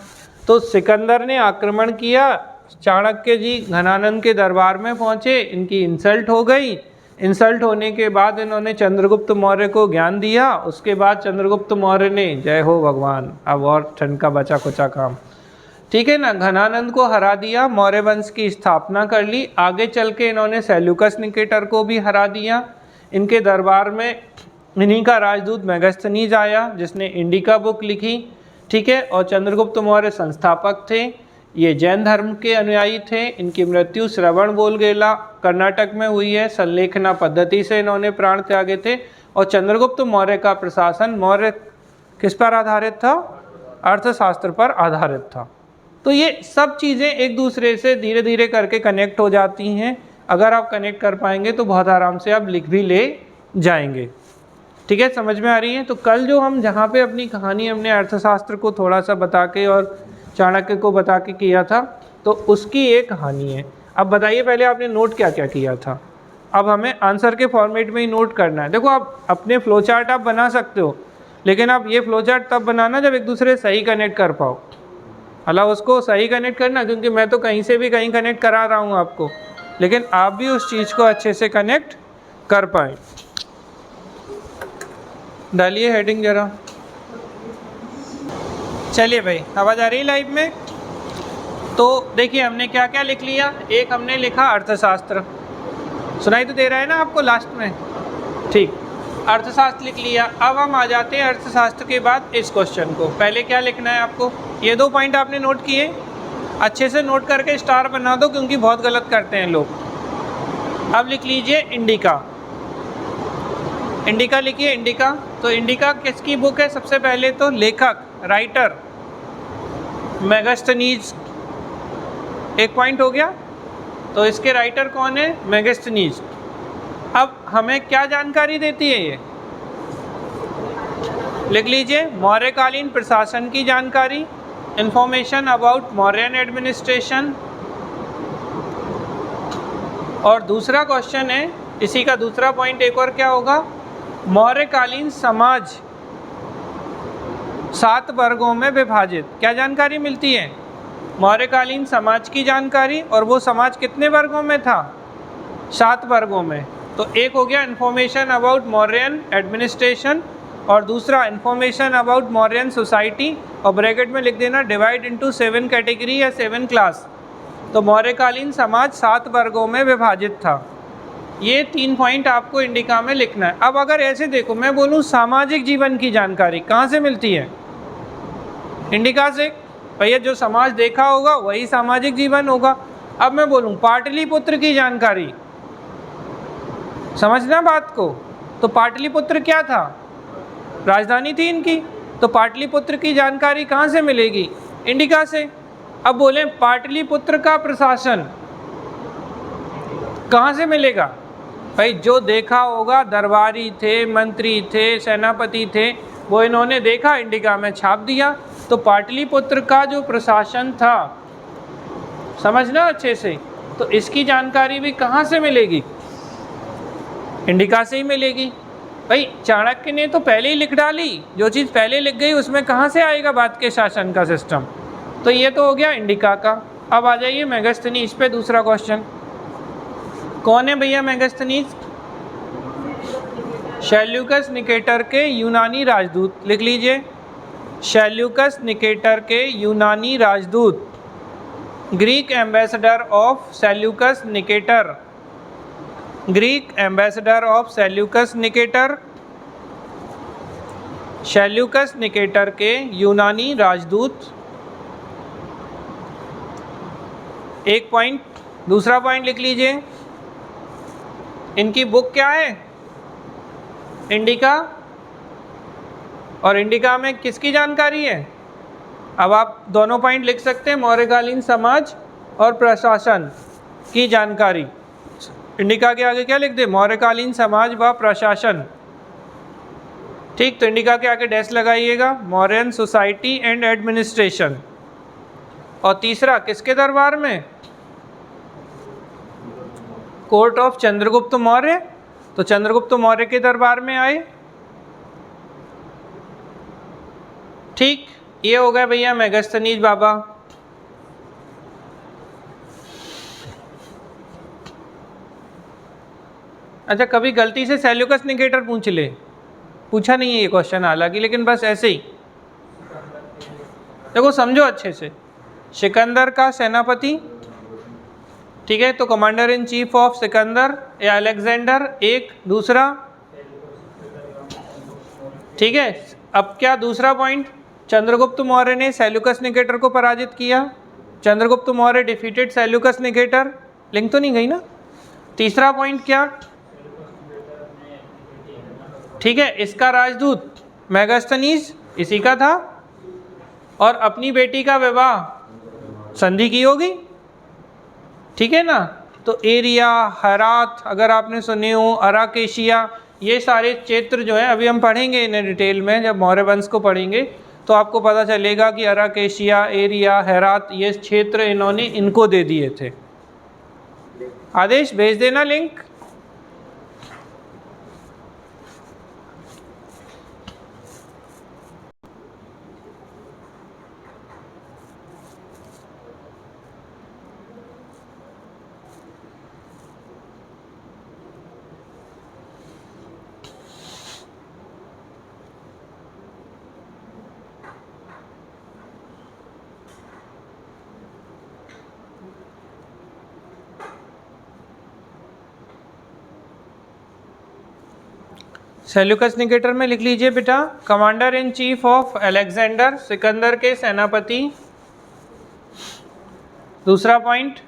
तो सिकंदर ने आक्रमण किया, चाणक्य जी घनानंद के दरबार में पहुंचे, इनकी इंसल्ट हो गई। इंसल्ट होने के बाद इन्होंने चंद्रगुप्त मौर्य को ज्ञान दिया। उसके बाद चंद्रगुप्त मौर्य ने, जय हो भगवान, अब और ठंड का बचा कुचा काम, ठीक है ना, घनानंद को हरा दिया, मौर्य वंश की स्थापना कर ली। आगे चल के इन्होंने सेल्यूकस निकेटर को भी हरा दिया। इनके दरबार में इन्हीं का राजदूत मेगस्थनीज आया, जिसने इंडिका बुक लिखी। ठीक है, और चंद्रगुप्त मौर्य संस्थापक थे। ये जैन धर्म के अनुयायी थे। इनकी मृत्यु श्रवण बेलगोला कर्नाटक में हुई है। संलेखना पद्धति से इन्होंने प्राण त्यागे थे। और चंद्रगुप्त मौर्य का प्रशासन मौर्य किस पर आधारित था? अर्थशास्त्र पर आधारित था। तो ये सब चीज़ें एक दूसरे से धीरे धीरे करके कनेक्ट हो जाती हैं। अगर आप कनेक्ट कर पाएंगे तो बहुत आराम से आप लिख भी ले जाएंगे। ठीक है, समझ में आ रही है? तो कल जो हम जहाँ पे अपनी कहानी हमने अर्थशास्त्र को थोड़ा सा बता के और चाणक्य को बता के किया था, तो उसकी एक कहानी है। अब बताइए पहले आपने नोट क्या क्या किया था। अब हमें आंसर के फॉर्मेट में ही नोट करना है। देखो, आप अपने फ्लो चार्ट आप बना सकते हो, लेकिन आप ये फ्लो चार्ट तब बनाना जब एक दूसरे से सही कनेक्ट कर पाओ। अल्लाह उसको सही कनेक्ट करना, क्योंकि मैं तो कहीं से भी कहीं कनेक्ट करा रहा हूँ आपको, लेकिन आप भी उस चीज़ को अच्छे से कनेक्ट कर पाएँ। डालिए हेडिंग जरा। चलिए भाई, आवाज़ आ रही है लाइव में? तो देखिए हमने क्या क्या लिख लिया, एक हमने लिखा अर्थशास्त्र, सुनाई तो दे रहा है ना आपको लास्ट में, ठीक, अर्थशास्त्र लिख लिया। अब हम आ जाते हैं अर्थशास्त्र के बाद इस क्वेश्चन को। पहले क्या लिखना है आपको, ये 2 पॉइंट आपने नोट किए, अच्छे से नोट करके स्टार बना दो क्योंकि बहुत गलत करते हैं लोग। अब लिख लीजिए इंडिका, इंडिका लिखिए इंडिका। तो इंडिका किसकी बुक है, सबसे पहले तो लेखक राइटर मेगास्थनीज, एक पॉइंट हो गया। तो इसके राइटर कौन है, मेगास्थनीज। अब हमें क्या जानकारी देती है ये, लिख लीजिए मौर्यकालीन प्रशासन की जानकारी, इंफॉर्मेशन अबाउट मौर्यन एडमिनिस्ट्रेशन। और दूसरा क्वेश्चन है, इसी का दूसरा पॉइंट एक और क्या होगा, मौर्यकालीन समाज 7 वर्गों में विभाजित, क्या जानकारी मिलती है, मौर्यकालीन समाज की जानकारी। और वो समाज कितने वर्गों में था, 7 वर्गों में। तो एक हो गया इन्फॉर्मेशन अबाउट मौर्यन एडमिनिस्ट्रेशन, और दूसरा इन्फॉर्मेशन अबाउट मौर्यन सोसाइटी, और ब्रैकेट में लिख देना डिवाइड इनटू 7 कैटेगरी या 7 क्लास। तो मौर्यकालीन समाज 7 वर्गों में विभाजित था। ये 3 पॉइंट आपको इंडिका में लिखना है। अब अगर ऐसे देखो, मैं बोलूँ सामाजिक जीवन की जानकारी कहाँ से मिलती है, इंडिका से। भैया जो समाज देखा होगा वही सामाजिक जीवन होगा। अब मैं बोलूँ पाटलिपुत्र की जानकारी, समझना बात को, तो पाटलिपुत्र क्या था, राजधानी थी इनकी। तो पाटलिपुत्र की जानकारी कहाँ से मिलेगी, इंडिका से। अब बोले पाटलिपुत्र का प्रशासन कहाँ से मिलेगा, भाई जो देखा होगा, दरबारी थे, मंत्री थे, सेनापति थे, वो इन्होंने देखा, इंडिका में छाप दिया। तो पाटलिपुत्र का जो प्रशासन था, समझना अच्छे से, तो इसकी जानकारी भी कहाँ से मिलेगी, इंडिका से ही मिलेगी। भाई चाणक्य ने तो पहले ही लिख डाली, जो चीज़ पहले लिख गई उसमें कहाँ से आएगा बाद के शासन का सिस्टम। तो ये तो हो गया इंडिका का। अब आ जाइए मेगास्थनीज पे, दूसरा क्वेश्चन। कौन है भैया मेगास्थनीज, सेल्यूकस निकेटर के यूनानी राजदूत, लिख लीजिए सेल्यूकस निकेटर के यूनानी राजदूत, Greek ambassador of Seleucus Nicator, Greek ambassador of Seleucus Nicator, Seleucus Nicator के यूनानी राजदूत, एक पॉइंट। दूसरा पॉइंट लिख लीजिए, इनकी बुक क्या है, इंडिका, और इंडिका में किसकी जानकारी है। अब आप दोनों पॉइंट लिख सकते हैं, मौर्यकालीन समाज और प्रशासन की जानकारी। इंडिका के आगे क्या लिख दे, मौर्यकालीन समाज व प्रशासन, ठीक। तो इंडिका के आगे डैश लगाइएगा, मौर्यन सोसाइटी एंड एडमिनिस्ट्रेशन। और तीसरा किसके दरबार में, कोर्ट ऑफ चंद्रगुप्त मौर्य, तो चंद्रगुप्त मौर्य के दरबार में आए, ठीक। ये हो गया भैया मेगास्थनीज बाबा। अच्छा, कभी गलती से सेल्यूकस निकेटर पूछ ले, पूछा नहीं है ये क्वेश्चन हालांकि, लेकिन बस ऐसे ही देखो, समझो अच्छे से। सिकंदर का सेनापति, ठीक है, तो commander in chief of Sikandar या अलेक्जेंडर, एक। दूसरा, ठीक है। अब क्या दूसरा पॉइंट, चंद्रगुप्त मौर्य ने सेल्यूकस निकेटर को पराजित किया, Chandragupta Maurya defeated Seleucus Nicator, link तो नहीं गई ना। तीसरा पॉइंट क्या, ठीक है, इसका राजदूत मेगास्थनीज इसी का था, और अपनी बेटी का विवाह संधि की होगी, ठीक है ना। तो एरिया, हरात अगर आपने सुने हो, अराकेशिया, ये सारे क्षेत्र जो हैं, अभी हम पढ़ेंगे इन्हें डिटेल में, जब मौर्य वंश को पढ़ेंगे तो आपको पता चलेगा कि अराकेशिया, एरिया, हेरात, ये क्षेत्र इन्होंने इनको दे दिए थे। आदेश भेज देना लिंक। सेल्यूकस निकेटर में लिख लीजिए बेटा, commander in chief of Alexander, Sikandar के सेनापति। दूसरा पॉइंट,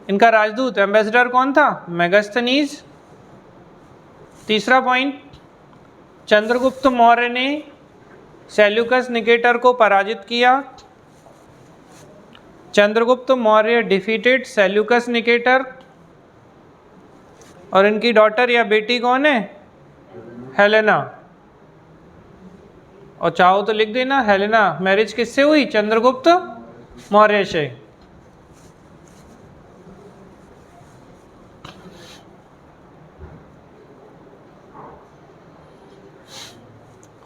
इनका राजदूत एम्बेसडर कौन था? मेगास्थनीज। तीसरा पॉइंट, चंद्रगुप्त मौर्य ने सेल्यूकस निकेटर को पराजित किया। Chandragupta Maurya defeated Seleucus Nicator. और इनकी डॉटर या बेटी कौन है? हेलेना। और चाहो तो लिख देना, हेलेना मैरिज किससे हुई? चंद्रगुप्त मौर्य से।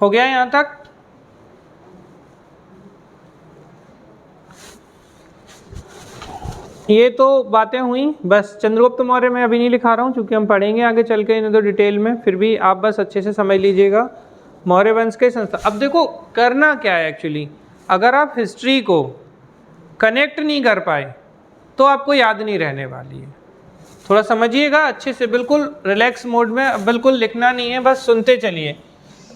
हो गया यहां तक? ये तो बातें हुई, बस चंद्रगुप्त मौर्य मैं अभी नहीं लिखा रहा हूँ क्योंकि हम पढ़ेंगे आगे चल के इन्हें तो डिटेल में, फिर भी आप बस अच्छे से समझ लीजिएगा। मौर्य वंश के संस्था, अब देखो करना क्या है एक्चुअली, अगर आप हिस्ट्री को कनेक्ट नहीं कर पाए तो आपको याद नहीं रहने वाली है। थोड़ा समझिएगा अच्छे से, बिल्कुल रिलैक्स मोड में, बिल्कुल लिखना नहीं है, बस सुनते चलिए।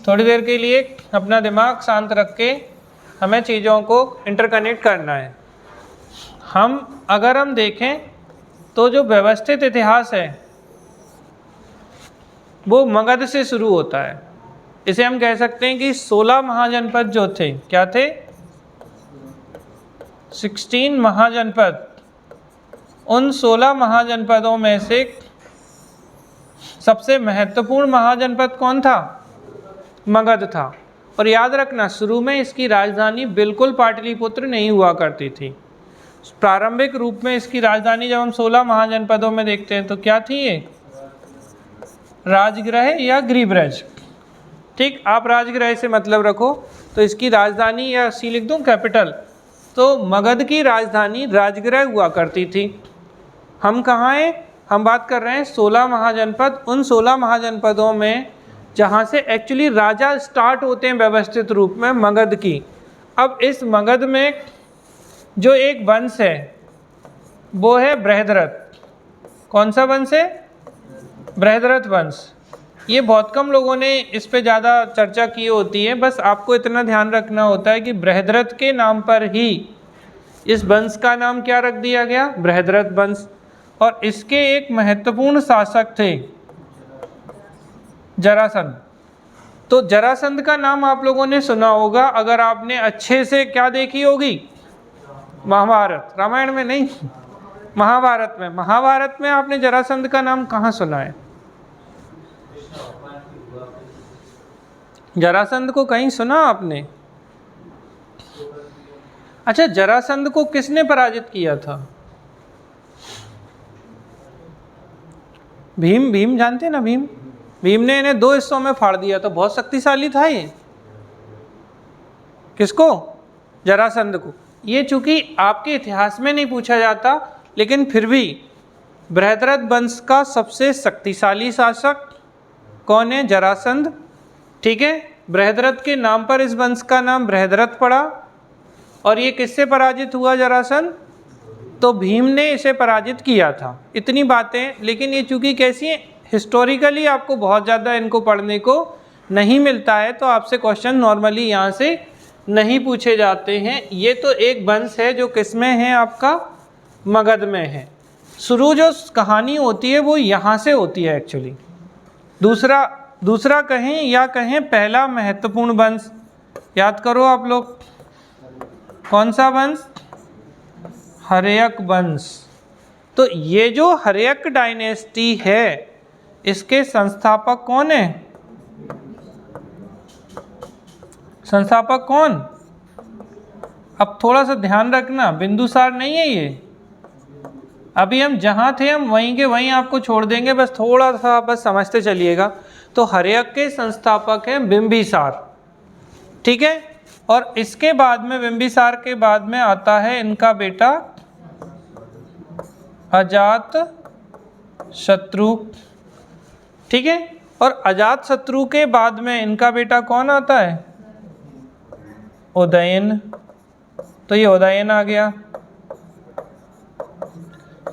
थोड़ी देर के लिए अपना दिमाग शांत रख के हमें चीज़ों को इंटरकनेक्ट करना है। अगर हम देखें तो जो व्यवस्थित इतिहास है वो मगध से शुरू होता है। इसे हम कह सकते हैं कि 16 महाजनपद जो थे, क्या थे? 16 महाजनपद। उन 16 महाजनपदों में से सबसे महत्वपूर्ण महाजनपद कौन था? मगध था। और याद रखना, शुरू में इसकी राजधानी बिल्कुल पाटलिपुत्र नहीं हुआ करती थी। प्रारंभिक रूप में इसकी राजधानी जब हम 16 महाजनपदों में देखते हैं तो क्या थी ये? राजगृह या गृहब्रज। ठीक, आप राजगृह से मतलब रखो, तो इसकी राजधानी या सी लिख दूं कैपिटल, तो मगध की राजधानी राजगृह हुआ करती थी। हम कहाँ हैं? हम बात कर रहे हैं 16 महाजनपद। उन 16 महाजनपदों में जहाँ से एक्चुअली राजा स्टार्ट होते हैं व्यवस्थित रूप में, मगध की। अब इस मगध में जो एक वंश है वो है बृहद्रथ। कौन सा वंश है? बृहद्रथ वंश। ये बहुत कम लोगों ने इस पे ज़्यादा चर्चा की होती है, बस आपको इतना ध्यान रखना होता है कि बृहद्रथ के नाम पर ही इस वंश का नाम क्या रख दिया गया? बृहद्रथ वंश। और इसके एक महत्वपूर्ण शासक थे जरासंध। तो जरासंध का नाम आप लोगों ने सुना होगा अगर आपने अच्छे से क्या देखी होगी? महाभारत। रामायण में नहीं, महाभारत में। महाभारत में आपने जरासंध का नाम कहाँ सुना है? जरासंध को कहीं सुना आपने? अच्छा, जरासंध को किसने पराजित किया था? भीम। भीम जानते हैं ना? भीम ने इन्हें 2 हिस्सों में फाड़ दिया था। बहुत शक्तिशाली था ये। किसको? जरासंध को। ये चूंकि आपके इतिहास में नहीं पूछा जाता, लेकिन फिर भी बृहद्रथ वंश का सबसे शक्तिशाली शासक कौन है? जरासंध। ठीक है, बृहद्रथ के नाम पर इस वंश का नाम बृहद्रथ पड़ा। और ये किससे पराजित हुआ जरासंध? तो भीम ने इसे पराजित किया था। इतनी बातें, लेकिन ये चूंकि कैसी है, हिस्टोरिकली आपको बहुत ज़्यादा इनको पढ़ने को नहीं मिलता है, तो आपसे क्वेश्चन नॉर्मली यहाँ से नहीं पूछे जाते हैं। ये तो एक वंश है जो किस में है? आपका मगध में है। शुरू जो कहानी होती है वो यहाँ से होती है एक्चुअली। दूसरा कहें या कहें पहला महत्वपूर्ण वंश, याद करो आप लोग, कौन सा वंश? हर्यक वंश। तो ये जो हर्यक डायनेस्टी है, इसके संस्थापक कौन है? संस्थापक कौन? अब थोड़ा सा ध्यान रखना, बिंदुसार नहीं है ये। अभी हम जहाँ थे हम वहीं के वहीं आपको छोड़ देंगे, बस थोड़ा सा बस समझते चलिएगा। तो हर्यक के संस्थापक हैं बिंबिसार। ठीक है, और इसके बाद में, बिंबिसार के बाद में आता है इनका बेटा अजात शत्रु। ठीक है, और अजात शत्रु के बाद में इनका बेटा कौन आता है? उदयन। तो ये उदयन आ गया।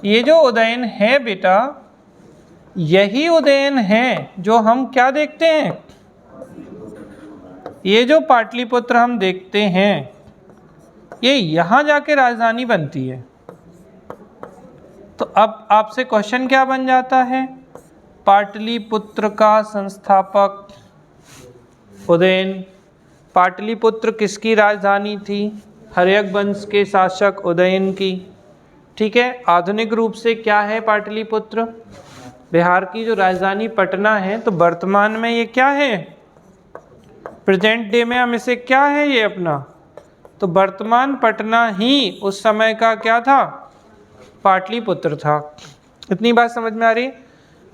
ये जो उदयन है बेटा, यही उदयन है जो हम क्या देखते हैं, ये जो पाटलिपुत्र हम देखते हैं ये यहाँ जाके राजधानी बनती है। तो अब आपसे क्वेश्चन क्या बन जाता है, पाटलिपुत्र का संस्थापक उदयन। पाटलिपुत्र किसकी राजधानी थी, हर्यक वंश के शासक उदयन की। ठीक है, आधुनिक रूप से क्या है पाटलिपुत्र, बिहार की जो राजधानी पटना है। तो वर्तमान में ये क्या है, प्रेजेंट डे में हम इसे क्या है ये अपना, तो वर्तमान पटना ही उस समय का क्या था, पाटलिपुत्र था। इतनी बात समझ में आ रही।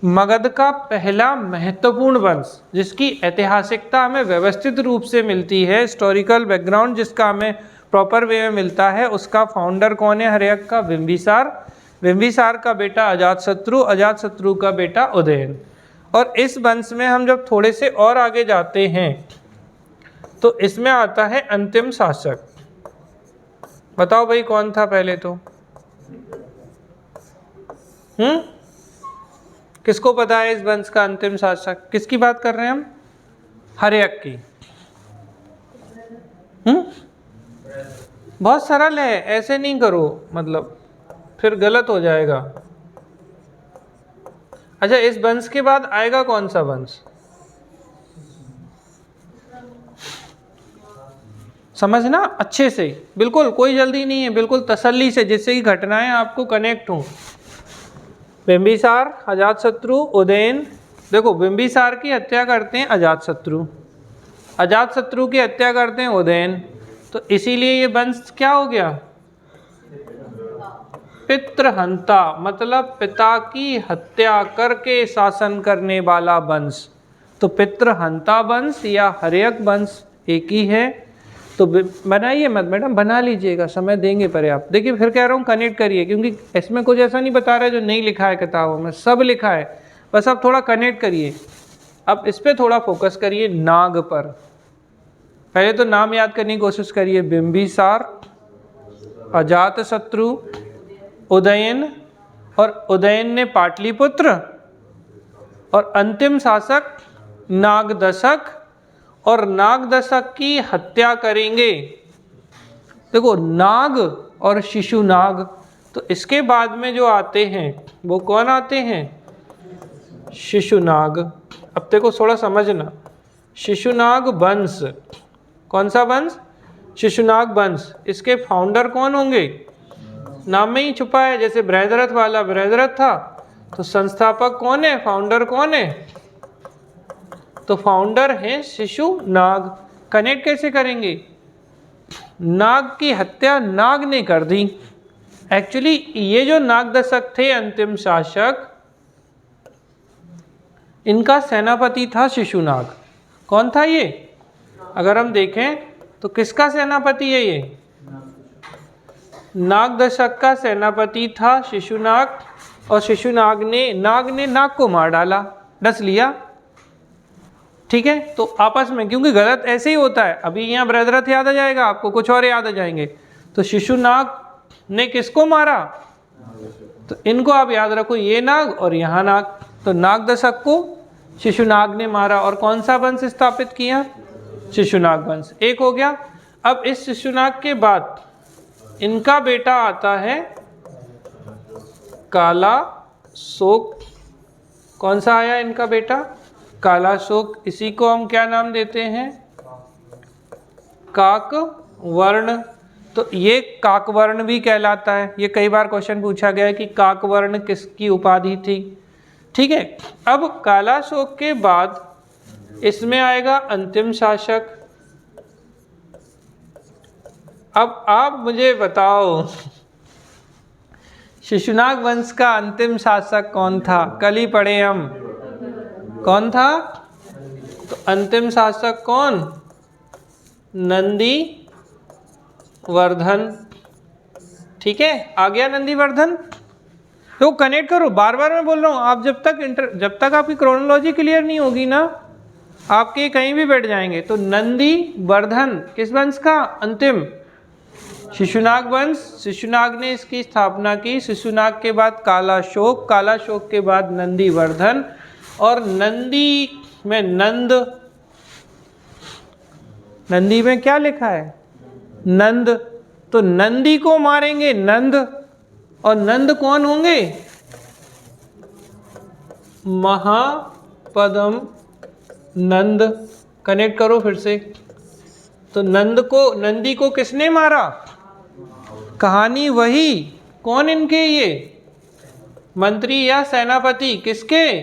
मगध का पहला महत्वपूर्ण वंश जिसकी ऐतिहासिकता हमें व्यवस्थित रूप से मिलती है, हिस्टोरिकल बैकग्राउंड जिसका हमें प्रॉपर वे में मिलता है, उसका फाउंडर कौन है, हर्यक का बिंबिसार, बिंबिसार का बेटा अजातशत्रु, अजातशत्रु का बेटा उदयन। और इस वंश में हम जब थोड़े से और आगे जाते हैं तो इसमें आता है अंतिम शासक। बताओ भाई कौन था पहले तो, किसको पता है इस वंश का अंतिम शासक, किसकी बात कर रहे हैं हम, हर्यक की। बहुत सरल है, ऐसे नहीं करो, मतलब फिर गलत हो जाएगा। अच्छा, इस वंश के बाद आएगा कौन सा वंश, समझना अच्छे से, बिल्कुल कोई जल्दी नहीं है, बिल्कुल तसल्ली से, जिससे कि घटनाएं आपको कनेक्ट हों। बिंबिसार, अजातशत्रु, उदयन। देखो, बिंबिसार की हत्या करते हैं अजातशत्रु, अजातशत्रु की हत्या करते हैं उदयन। तो इसीलिए ये वंश क्या हो गया, पितृहंता, मतलब पिता की हत्या करके शासन करने वाला वंश। तो पितृहंता वंश या हर्यक वंश एक ही है। तो बनाइए मत मैडम, बना लीजिएगा, समय देंगे पर्याप्त। देखिए फिर कह रहा हूँ कनेक्ट करिए, क्योंकि इसमें कुछ ऐसा नहीं बता रहा है जो नहीं लिखा है किताबों में, सब लिखा है, बस आप थोड़ा कनेक्ट करिए। अब इस पर थोड़ा फोकस करिए, नाग पर। पहले तो नाम याद करने की कोशिश करिए, बिंबिसार, अजातशत्रु, उदयन, और उदयन ने पाटलिपुत्र, और अंतिम शासक नागदशक, और नागदशक की हत्या करेंगे। देखो, नाग और शिशुनाग, तो इसके बाद में जो आते हैं वो कौन आते हैं, शिशुनाग। अब देखो थोड़ा समझना, शिशुनाग वंश, कौन सा वंश, शिशुनाग वंश। इसके फाउंडर कौन होंगे, नाम में ही छुपा है, जैसे बृहद्रथ वाला बृहद्रथ था, तो संस्थापक कौन है, फाउंडर कौन है, तो फाउंडर है शिशुनाग। कनेक्ट कैसे करेंगे, नाग की हत्या नाग ने कर दी। एक्चुअली ये जो नागदशक थे अंतिम शासक, इनका सेनापति था शिशुनाग। कौन था ये, अगर हम देखें तो किसका सेनापति है ये, नागदशक का सेनापति था शिशुनाग। और शिशुनाग ने, नाग ने नाग को मार डाला, डस लिया। ठीक है, तो आपस में, क्योंकि गलत ऐसे ही होता है, अभी यहाँ बृहद्रथ याद आ जाएगा आपको, कुछ और याद आ जाएंगे। तो शिशुनाग ने किसको मारा, तो इनको आप याद रखो, ये नाग और यहाँ नाग। तो नागदशक को शिशुनाग ने मारा, और कौन सा वंश स्थापित किया, शिशुनाग वंश। एक हो गया। अब इस शिशुनाग के बाद इनका बेटा आता है कालाशोक। कौन सा आया इनका बेटा, कालाशोक। इसी को हम क्या नाम देते हैं, काकवर्ण। तो ये काकवर्ण भी कहलाता है। ये कई बार क्वेश्चन पूछा गया है कि काकवर्ण किसकी उपाधि थी। ठीक है, अब कालाशोक के बाद इसमें आएगा अंतिम शासक। अब आप मुझे बताओ, शिशुनाग वंश का अंतिम शासक कौन था, कल ही पढ़े हम, कौन था, तो अंतिम शासक कौन, नंदी वर्धन। ठीक है, आ गया नंदी वर्धन। तो कनेक्ट करो, बार बार मैं बोल रहा हूँ, आप जब तक आपकी क्रोनोलॉजी क्लियर नहीं होगी ना, आपके कहीं भी बैठ जाएंगे। तो नंदी वर्धन किस वंश का, अंतिम शिशुनाग वंश, शिशुनाग ने इसकी स्थापना की। शिशुनाग के बाद कालाशोक, कालाशोक के बाद नंदीवर्धन, और नंदी में नंद, नंदी में क्या लिखा है? नंद। तो नंदी को मारेंगे नंद, और नंद कौन होंगे? महापदम नंद। कनेक्ट करो फिर से। तो नंदी को किसने मारा? कहानी वही, कौन इनके? ये मंत्री या सेनापति, किसके?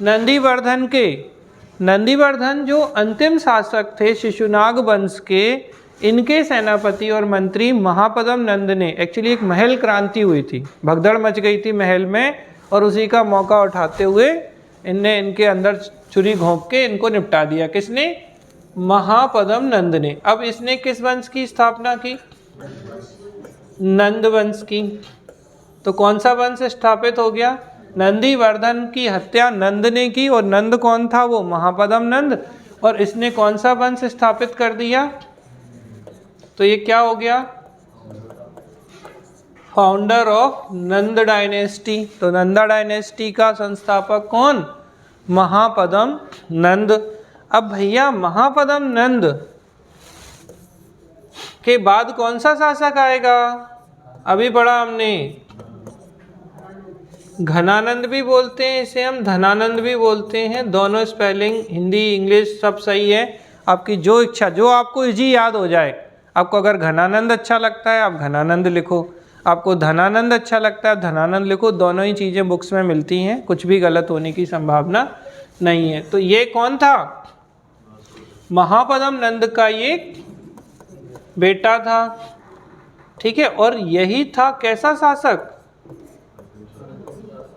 नंदीवर्धन के। नंदीवर्धन जो अंतिम शासक थे शिशुनाग वंश के, इनके सेनापति और मंत्री महापदम नंद ने, एक्चुअली एक महल क्रांति हुई थी, भगदड़ मच गई थी महल में, और उसी का मौका उठाते हुए इनने इनके अंदर छुरी घोंप के इनको निपटा दिया। किसने? महापदम नंद ने। अब इसने किस वंश की स्थापना की? नंद वंश की। तो कौन सा वंश स्थापित हो गया? नंदीवर्धन की हत्या नंद ने की, और नंद कौन था? वो महापदम नंद। और इसने कौन सा वंश स्थापित कर दिया? तो ये क्या हो गया? Founder of Nand dynasty. तो नंदा डायनेस्टी का संस्थापक कौन? महापदम नंद। अब भैया महापदम नंद के बाद कौन सा शासक आएगा? अभी पढ़ा हमने, घनानंद भी बोलते हैं इसे, हम धनानंद भी बोलते हैं। दोनों स्पेलिंग हिंदी इंग्लिश सब सही है, आपकी जो इच्छा, जो आपको इजी याद हो जाए। आपको अगर घनानंद अच्छा लगता है आप घनानंद लिखो, आपको धनानंद अच्छा लगता है धनानंद लिखो। दोनों ही चीज़ें बुक्स में मिलती हैं, कुछ भी गलत होने की संभावना नहीं है। तो ये कौन था? महापदम नंद का ये बेटा था, ठीक है। और यही था कैसा शासक?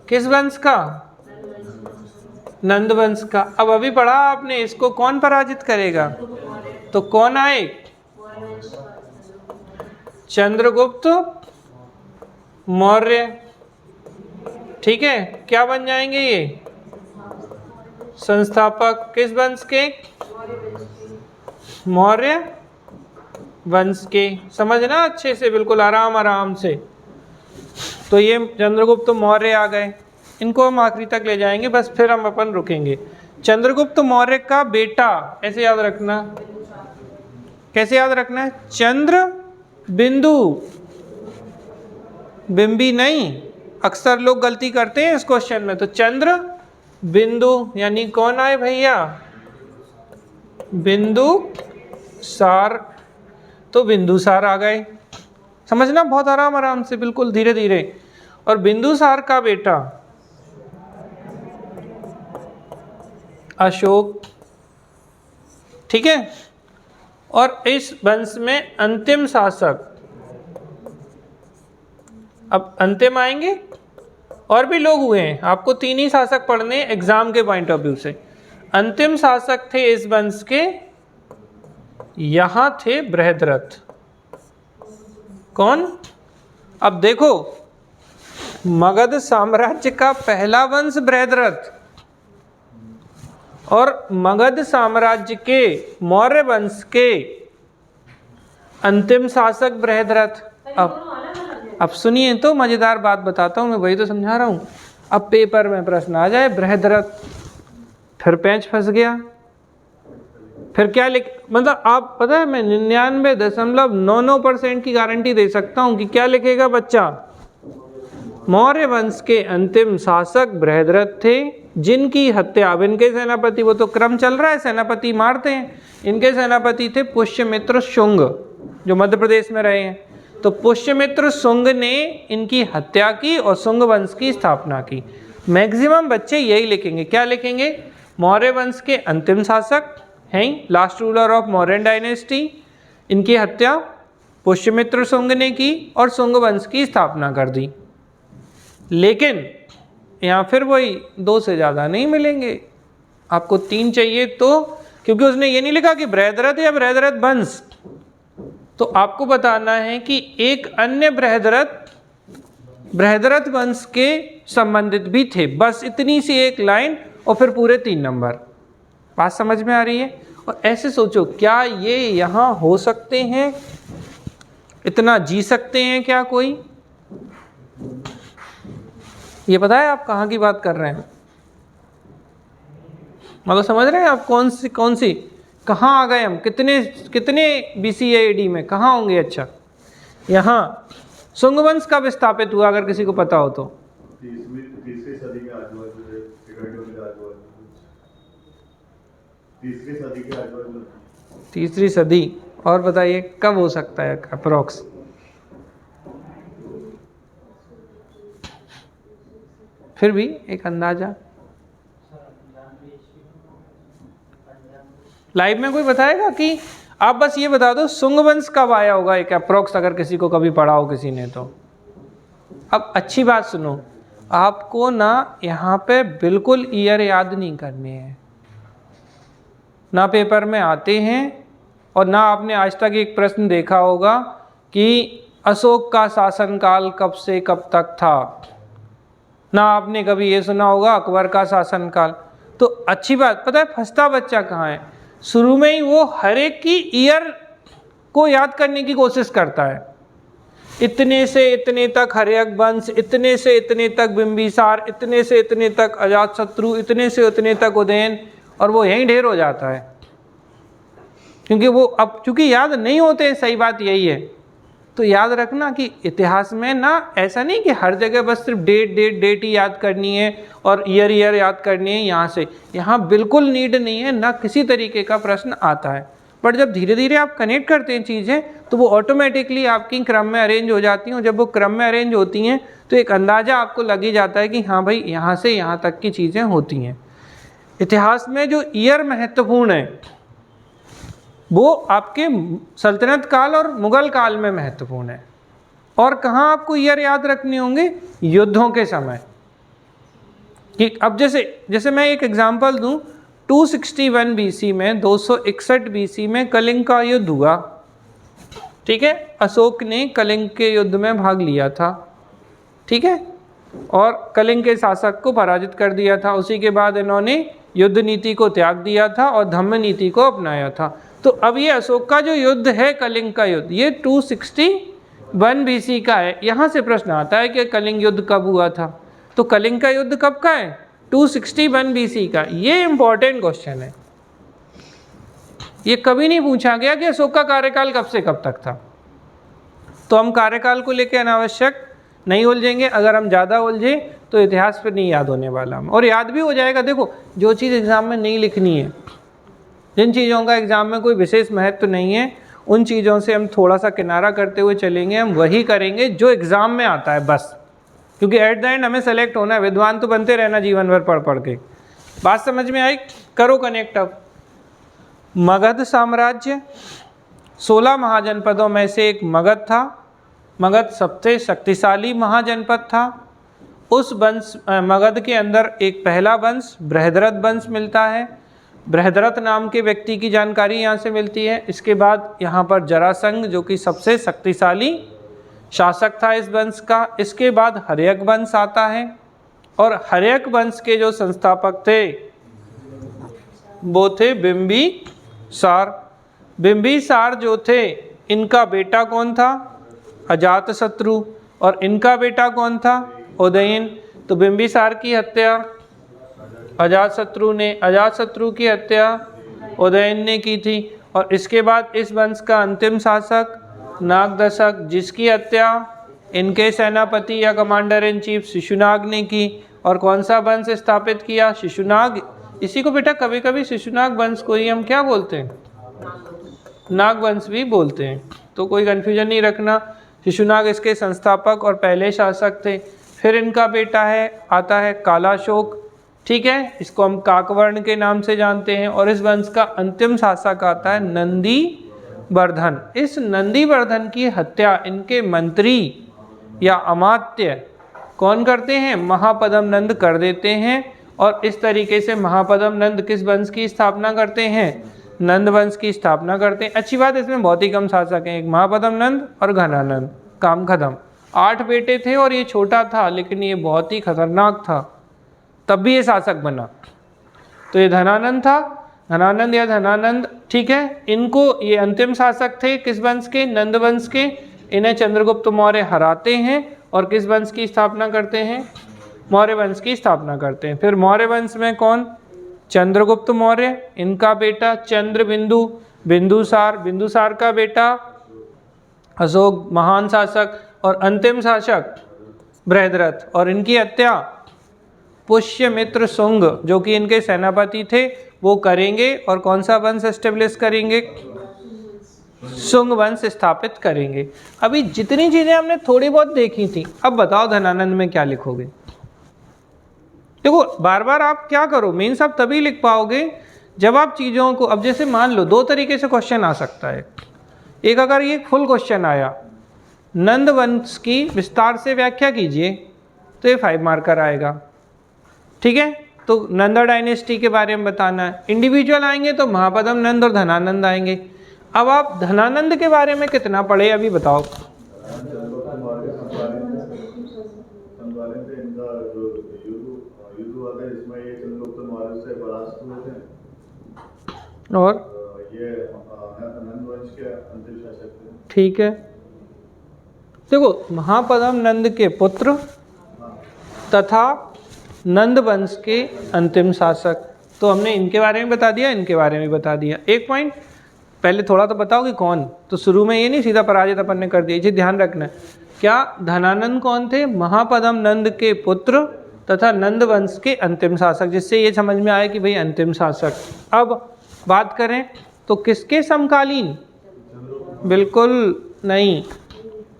किस वंश का? नंद वंश का। अब अभी पढ़ा आपने, इसको कौन पराजित करेगा? तो कौन आए? चंद्रगुप्त मौर्य, ठीक है। क्या बन जाएंगे ये? संस्थापक किस वंश के? मौर्य वंश के। समझना अच्छे से, बिल्कुल आराम आराम से। तो ये चंद्रगुप्त मौर्य आ गए, इनको हम आखिरी तक ले जाएंगे, बस फिर हम अपन रुकेंगे। चंद्रगुप्त मौर्य का बेटा, ऐसे याद रखना, कैसे याद रखना है? चंद्र बिंदु, बिंबी नहीं। अक्सर लोग गलती करते हैं इस क्वेश्चन में। तो चंद्र बिंदु यानी कौन आए भैया? बिंदु सार। तो बिंदुसार आ गए, समझना बहुत आराम आराम से, बिल्कुल धीरे धीरे। और बिंदुसार का बेटा अशोक, ठीक है। और इस वंश में अंतिम शासक, अब अंतिम आएंगे, और भी लोग हुए हैं, आपको 3 ही शासक पढ़ने एग्जाम के पॉइंट ऑफ व्यू से। अंतिम शासक थे इस वंश के, यहां थे बृहद्रथ। कौन? अब देखो, मगध साम्राज्य का पहला वंश बृहद्रथ, और मगध साम्राज्य के मौर्य वंश के अंतिम शासक बृहद्रथ। अब सुनिए तो मजेदार बात बताता हूं, मैं वही तो समझा रहा हूं। अब पेपर में प्रश्न आ जाए बृहद्रथ, फिर पेंच फंस गया, फिर क्या लिख, मतलब आप पता है मैं 99.99% की गारंटी दे सकता हूं कि क्या लिखेगा बच्चा? मौर्य वंश के अंतिम शासक बृहद्रथ थे, जिनकी हत्या, अब इनके सेनापति, वो तो क्रम चल रहा है, सेनापति मारते हैं, इनके सेनापति थे पुष्यमित्र शुंग, जो मध्य प्रदेश में रहे हैं। तो पुष्यमित्र शुंग ने इनकी हत्या की और शुंग वंश की स्थापना की। मैक्सिमम बच्चे यही लिखेंगे, क्या लिखेंगे? मौर्य वंश के अंतिम शासक हैं, last ruler of Mauryan dynasty, इनकी हत्या पुष्यमित्र शुंग ने की और शुंग वंश की स्थापना कर दी। लेकिन यहाँ फिर वही 2 से ज़्यादा नहीं मिलेंगे, आपको 3 चाहिए। तो क्योंकि उसने ये नहीं लिखा कि बृहद्रथ या बृहद्रथ वंश, तो आपको बताना है कि एक अन्य बृहद्रथ वंश के संबंधित भी थे। बस इतनी सी एक लाइन और फिर पूरे 3 नंबर। बात समझ में आ रही है? और ऐसे सोचो, क्या ये यहाँ हो सकते हैं? इतना जी सकते हैं क्या कोई? ये पता है आप कहाँ की बात कर रहे हैं? मतलब समझ रहे हैं आप कौन सी कहाँ आ गए हम? कितने BC AD में कहाँ होंगे? अच्छा, यहाँ सुंगवंश कब स्थापित हुआ, अगर किसी को पता हो तो? तीसरी सदी के आजू-बाजू, तीसरी सदी के आजू-बाजू। तीसरी सदी। और बताइए कब हो सकता है अप्रोक्स? फिर भी एक अंदाजा। लाइव में कोई बताएगा कि आप बस ये बता दो सुंगवंश कब आया होगा, एक अप्रोक्स, अगर किसी को कभी पढ़ा हो किसी ने तो। अब अच्छी बात सुनो, आपको ना यहाँ पे बिल्कुल ईयर याद नहीं करने हैं, ना पेपर में आते हैं, और ना आपने आज तक एक प्रश्न देखा होगा कि अशोक का शासनकाल कब से कब तक था, ना आपने कभी ये सुना होगा अकबर का शासनकाल। तो अच्छी बात, पता है फंसता बच्चा कहाँ है? शुरू में ही वो हर एक की ईयर को याद करने की कोशिश करता है। इतने से इतने तक हर्यक वंश, इतने से इतने तक बिंबिसार, इतने से इतने तक अजातशत्रु, इतने से इतने तक उदयन, और वो यहीं ढेर हो जाता है, क्योंकि वो अब चूंकि याद नहीं होते। सही बात यही है। तो याद रखना कि इतिहास में ना ऐसा नहीं कि हर जगह बस सिर्फ डेट ही याद करनी है और ईयर याद करनी है। यहाँ बिल्कुल नीड नहीं है, ना किसी तरीके का प्रश्न आता है। बट जब धीरे धीरे आप कनेक्ट करते हैं चीज़ें, तो वो ऑटोमेटिकली आपकी क्रम में अरेंज हो जाती हैं। और जब वो क्रम में अरेंज होती हैं तो एक अंदाज़ा आपको लग ही जाता है कि हाँ भाई, यहाँ से यहाँ तक की चीज़ें होती हैं। इतिहास में जो ईयर महत्वपूर्ण है वो आपके सल्तनत काल और मुगल काल में महत्वपूर्ण है। और कहाँ आपको ईयर याद रखने होंगे? युद्धों के समय। कि अब जैसे मैं एक एग्जांपल दूं, 261 BC में, 261 BC में कलिंग का युद्ध हुआ। ठीक है, अशोक ने कलिंग के युद्ध में भाग लिया था। ठीक है, और कलिंग के शासक को पराजित कर दिया था। उसी के बाद इन्होंने युद्ध नीति को त्याग दिया था और धम्म नीति को अपनाया था। तो अब ये अशोक का जो युद्ध है, कलिंग का युद्ध, ये 261 BC का है। यहाँ से प्रश्न आता है कि कलिंग युद्ध कब हुआ था? तो कलिंग का युद्ध कब का है? 261 BC का। ये इंपॉर्टेंट क्वेश्चन है। ये कभी नहीं पूछा गया कि अशोक का कार्यकाल कब से कब तक था। तो हम कार्यकाल को लेकर अनावश्यक नहीं उलझेंगे। अगर हम ज़्यादा उलझे तो इतिहास फिर नहीं याद होने वाला हम, और याद भी हो जाएगा। देखो, जो चीज़ एग्ज़ाम में नहीं लिखनी है, जिन चीज़ों का एग्ज़ाम में कोई विशेष महत्व नहीं है, उन चीज़ों से हम थोड़ा सा किनारा करते हुए चलेंगे। हम वही करेंगे जो एग्ज़ाम में आता है बस, क्योंकि एट द एंड हमें सेलेक्ट होना है। विद्वान तो बनते रहना जीवन भर पढ़ पढ़ के। बात समझ में आई? करो कनेक्ट। अब मगध साम्राज्य 16 महाजनपदों में से एक मगध था। मगध सबसे शक्तिशाली महाजनपद था। उस वंश, मगध के अंदर एक पहला वंश बृहद्रथ वंश मिलता है। बृहद्रथ नाम के व्यक्ति की जानकारी यहाँ से मिलती है। इसके बाद यहाँ पर जरासंध, जो कि सबसे शक्तिशाली शासक था इस वंश का। इसके बाद हर्यक वंश आता है, और हर्यक वंश के जो संस्थापक थे वो थे बिंबिसार। बिंबिसार जो थे, इनका बेटा कौन था? अजातशत्रु। और इनका बेटा कौन था? उदयन। तो बिंबिसार की हत्या अजातशत्रु की हत्या उदयन ने की थी। और इसके बाद इस वंश का अंतिम शासक नागदशक, जिसकी हत्या इनके सेनापति या कमांडर इन चीफ शिशुनाग ने की। और कौन सा वंश स्थापित किया? शिशुनाग। इसी को बेटा कभी कभी शिशुनाग वंश को ही हम क्या बोलते हैं? नाग वंश भी बोलते हैं। तो कोई कन्फ्यूजन नहीं रखना। शिशुनाग इसके संस्थापक और पहले शासक थे। फिर इनका बेटा आता है कालाशोक। ठीक है, इसको हम काकवर्ण के नाम से जानते हैं। और इस वंश का अंतिम शासक आता है नंदीवर्धन। इस नंदीवर्धन की हत्या इनके मंत्री या अमात्य कौन करते हैं? महापद्म नंद कर देते हैं। और इस तरीके से महापद्म नंद किस वंश की स्थापना करते हैं? नंद वंश की स्थापना करते हैं। अच्छी बात, इसमें बहुत ही कम शासक हैं, एक महापद्म नंद और घनानंद। काम खत्म। 8 बेटे थे और ये छोटा था, लेकिन ये बहुत ही खतरनाक था, तब भी ये शासक बना। तो ये धनानंद था, धनानंद या धनानंद। ठीक है, इनको ये अंतिम शासक थे किस वंश के? नंद वंश के। इन्हें चंद्रगुप्त मौर्य हराते हैं और किस वंश की स्थापना करते हैं? मौर्य वंश की स्थापना करते हैं। फिर मौर्य वंश में कौन? चंद्रगुप्त मौर्य, इनका बेटा चंद्रबिंदु, बिंदुसार, बिंदुसार का बेटा अशोक महान शासक, और अंतिम शासक बृहद्रथ, और इनकी हत्या पुष्यमित्र शुंग जो कि इनके सेनापति थे वो करेंगे। और कौन सा वंश एस्टेब्लिश करेंगे? शुंग वंश स्थापित करेंगे। अभी जितनी चीजें हमने थोड़ी बहुत देखी थी, अब बताओ धनानंद में क्या लिखोगे? देखो बार बार आप क्या करो, मेंस आप तभी लिख पाओगे जब आप चीजों को, अब जैसे मान लो दो तरीके से क्वेश्चन आ सकता है। एक, अगर ये फुल क्वेश्चन आया नंद वंश की विस्तार से व्याख्या कीजिए तो ये 5 मार्कर आएगा, ठीक है। तो नंदा डायनेस्टी के बारे में बताना है। इंडिविजुअल आएंगे तो महापद्म नंद और धनानंद आएंगे। अब आप धनानंद के बारे में कितना पढ़े अभी बताओ? चंद्रगुप्त मौर्य संपालित इनका जो युद्ध हुआ था इसमें ये चंद्रगुप्त मौर्य से परास्त हुए थे और ये नंद वंश के अंतिम शासक थे। ठीक है, देखो महापद्म नंद के पुत्र तथा नंद वंश के अंतिम शासक। तो हमने इनके बारे में बता दिया, इनके बारे में बता दिया। एक पॉइंट पहले थोड़ा तो बताओ कि कौन, तो शुरू में ये नहीं सीधा पराजित अपन ने कर दिया, ये ध्यान रखना है। क्या धनानंद कौन थे? महापद्म नंद के पुत्र तथा नंद वंश के अंतिम शासक, जिससे ये समझ में आया कि भाई अंतिम शासक। अब बात करें तो किसके समकालीन? बिल्कुल नहीं,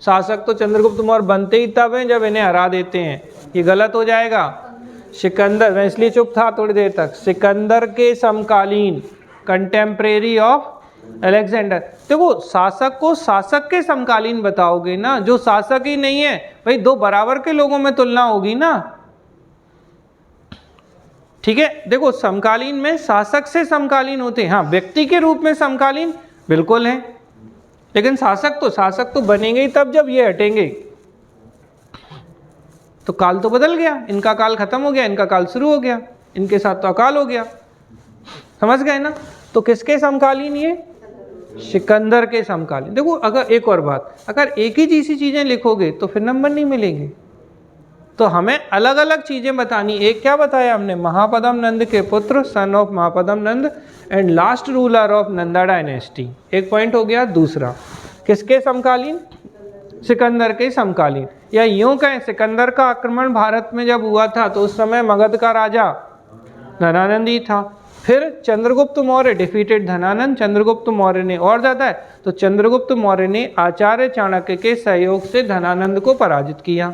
शासक तो चंद्रगुप्त मौर्य बनते ही तब हैं जब इन्हें हरा देते हैं, ये गलत हो जाएगा। सिकंदर, मैं इसलिए चुप था थोड़ी देर तक, सिकंदर के समकालीन, कंटेम्प्रेरी ऑफ अलेक्जेंडर। देखो शासक को शासक के समकालीन बताओगे ना, जो शासक ही नहीं है भाई, दो बराबर के लोगों में तुलना होगी ना, ठीक है। देखो समकालीन में शासक से समकालीन होते हैं, हाँ व्यक्ति के रूप में समकालीन बिल्कुल है, लेकिन शासक तो बनेंगे ही तब जब ये हटेंगे। तो काल तो बदल गया, इनका काल खत्म हो गया, इनका काल शुरू हो गया, इनके साथ तो अकाल हो गया, समझ गए ना। तो किसके समकालीन? ये सिकंदर के समकालीन। देखो अगर एक और बात, अगर एक ही जैसी चीजें लिखोगे तो फिर नंबर नहीं मिलेंगे, तो हमें अलग अलग चीजें बतानी। एक क्या बताया हमने? महापद्म नंद के पुत्र, son of Mahapadma Nand and last ruler of Nanda dynasty, एक पॉइंट हो गया। दूसरा किसके समकालीन? सिकंदर के समकालीन। या यूं कहें, सिकंदर का आक्रमण भारत में जब हुआ था तो उस समय मगध का राजा धनानंद ही था। फिर चंद्रगुप्त मौर्य डिफीटेड धनानंद, चंद्रगुप्त मौर्य ने, और ज्यादा है तो चंद्रगुप्त मौर्य ने आचार्य चाणक्य के सहयोग से धनानंद को पराजित किया।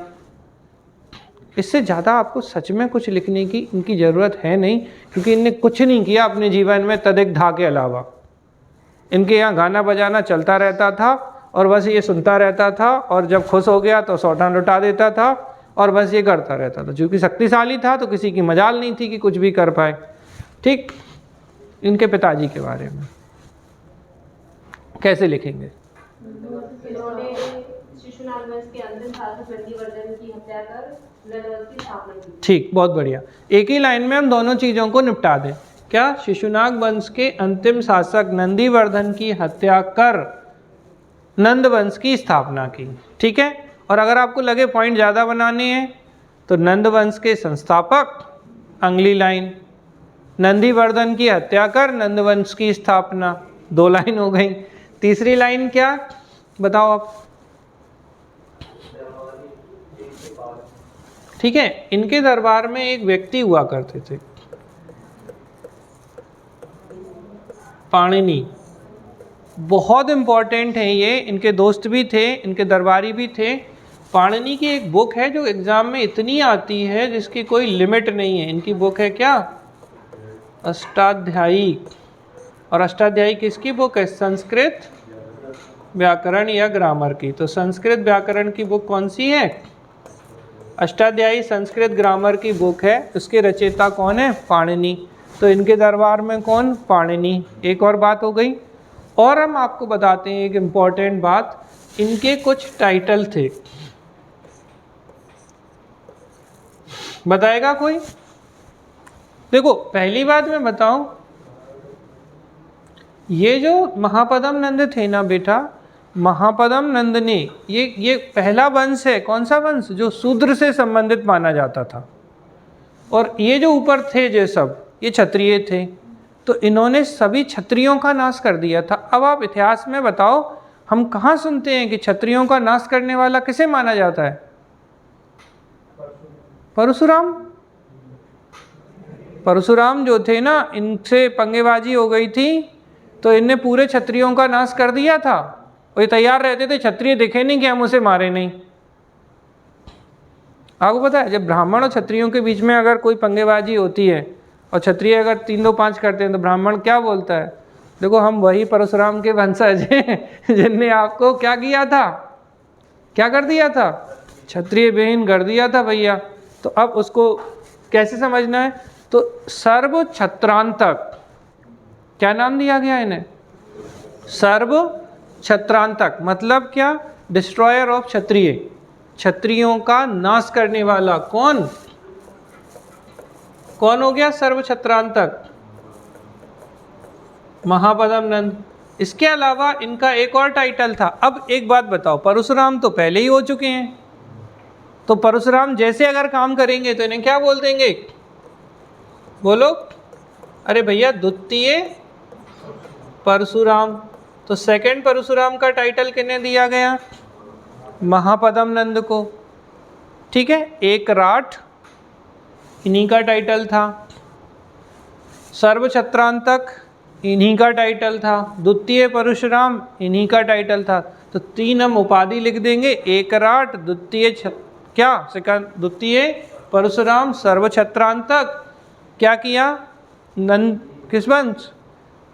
इससे ज़्यादा आपको सच में कुछ लिखने की इनकी ज़रूरत है नहीं, क्योंकि इनने कुछ नहीं किया अपने जीवन में तदिक धा के अलावा। इनके यहाँ गाना बजाना चलता रहता था और बस ये सुनता रहता था, और जब खुश हो गया तो सौटान लुटा देता था और बस ये करता रहता था। चूँकि शक्तिशाली था तो किसी की मजाल नहीं थी कि कुछ भी कर पाए। ठीक, इनके पिताजी के बारे में कैसे लिखेंगे? इन्होंने शिशुनाग वंश के अंतिम शासक नंदीवर्धन की हत्या कर नंद वंश की स्थापना की। ठीक, बहुत बढ़िया। एक ही लाइन में हम दोनों चीज़ों को निपटा दें। क्या? शिशुनाग वंश के अंतिम शासक नंदीवर्धन की हत्या कर नंद वंश की स्थापना की, ठीक है। और अगर आपको लगे पॉइंट ज़्यादा बनाने हैं तो नंद वंश के संस्थापक, अगली लाइन नंदीवर्धन की हत्या कर नंद वंश की स्थापना, 2 लाइन हो गई। तीसरी लाइन क्या बताओ आप? ठीक है, इनके दरबार में एक व्यक्ति हुआ करते थे, पाणिनि, बहुत इंपॉर्टेंट है ये, इनके दोस्त भी थे, इनके दरबारी भी थे। पाणिनि की एक बुक है जो एग्जाम में इतनी आती है जिसकी कोई लिमिट नहीं है। इनकी बुक है क्या? अष्टाध्यायी। और अष्टाध्यायी किसकी बुक है? संस्कृत व्याकरण या ग्रामर की। तो संस्कृत व्याकरण की बुक कौन सी है? अष्टाध्यायी संस्कृत ग्रामर की बुक है। उसके रचयिता कौन है? पाणिनि। तो इनके दरबार में कौन? पाणिनि। एक और बात हो गई। और हम आपको बताते हैं एक इम्पॉर्टेंट बात, इनके कुछ टाइटल थे, बताएगा कोई? देखो पहली बात मैं बताऊं, ये जो महापद्म नंद थे ना बेटा, महापदम नंद ने, ये पहला वंश है। कौन सा वंश? जो शूद्र से संबंधित माना जाता था। और ये जो ऊपर थे जो सब, ये क्षत्रिय थे, तो इन्होंने सभी क्षत्रियों का नाश कर दिया था। अब आप इतिहास में बताओ, हम कहाँ सुनते हैं कि क्षत्रियों का नाश करने वाला किसे माना जाता है? परशुराम। परशुराम जो थे ना, इनसे पंगेबाजी हो गई थी, तो इनने पूरे क्षत्रियों का नाश कर दिया था। और ये तैयार रहते थे, क्षत्रिय दिखे नहीं कि हम उसे मारे नहीं। आपको पता है, जब ब्राह्मण और क्षत्रियों के बीच में अगर कोई पंगेबाजी होती है और क्षत्रिय अगर 3-2-5 करते हैं, तो ब्राह्मण क्या बोलता है? देखो, हम वही परशुराम के वंशज हैं जिनने आपको क्या किया था, क्या कर दिया था? क्षत्रिय विहीन कर दिया था भैया। तो अब उसको कैसे समझना है? तो सर्व छत्रांतक, क्या नाम दिया गया इन्हें? सर्व छत्रांतक। मतलब क्या? डिस्ट्रॉयर ऑफ क्षत्रिय, क्षत्रियों का नाश करने वाला। कौन कौन हो गया सर्व छत्रांतक? महापदम नंद। इसके अलावा इनका एक और टाइटल था। अब एक बात बताओ, परशुराम तो पहले ही हो चुके हैं, तो परशुराम जैसे अगर काम करेंगे तो इन्हें क्या बोल देंगे? बोलो। अरे भैया, द्वितीय परशुराम। तो सेकंड परशुराम का टाइटल किन्हें दिया गया? महापदम नंद को। ठीक है, एक राठ इन्हीं का टाइटल था, सर्व छत्रांतक इन्हीं का टाइटल था, द्वितीय परशुराम इन्हीं का टाइटल था। तो 3 हम उपाधि लिख देंगे, एक राठ, द्वितीय परशुराम, सर्व छत्रांतक। क्या किया? नंद किस वंश?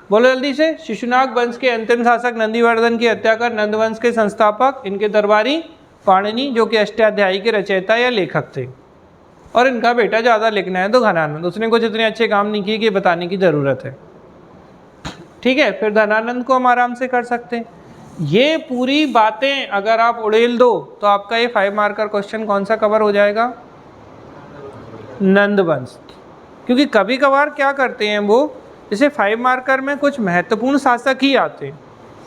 बोलो जल्दी से। शिशुनाग वंश के अंतिम शासक नंदीवर्धन की हत्या कर नंद वंश के संस्थापक इनके दरबारी पाणिनि, जो कि अष्टाध्यायी के रचयिता या लेखक थे। और इनका बेटा ज़्यादा लिखना है तो धनानंद, उसने कुछ इतने अच्छे काम नहीं किए कि बताने की ज़रूरत है। ठीक है, फिर धनानंद को हम आराम से कर सकते हैं। ये पूरी बातें अगर आप उड़ेल दो तो आपका ये 5 मार्कर क्वेश्चन कौन सा कवर हो जाएगा? नंद वंश। क्योंकि कभी कभार क्या करते हैं वो, जैसे 5 मार्कर में कुछ महत्वपूर्ण शासक ही आते हैं,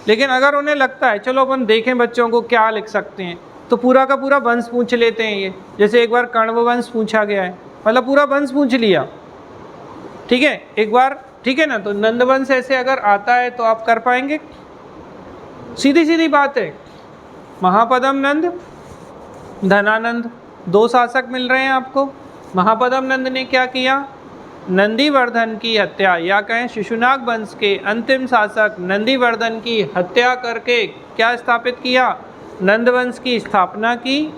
लेकिन अगर उन्हें लगता है चलो अपन देखें बच्चों को क्या लिख सकते हैं, तो पूरा का पूरा वंश पूछ लेते हैं। ये जैसे एक बार कण्व वंश पूछा गया है, मतलब पूरा वंश पूछ लिया। ठीक है, एक बार, ठीक है ना। तो नंद वंश ऐसे अगर आता है तो आप कर पाएंगे? सीधी सीधी बात है। महापदम नंद, धनानंद, 2 शासक मिल रहे हैं आपको। महापदम नंद ने क्या किया? नंदीवर्धन की हत्या, या कहें शिशुनाग वंश के अंतिम शासक नंदीवर्धन की हत्या करके क्या स्थापित किया? नंद वंश की स्थापना की।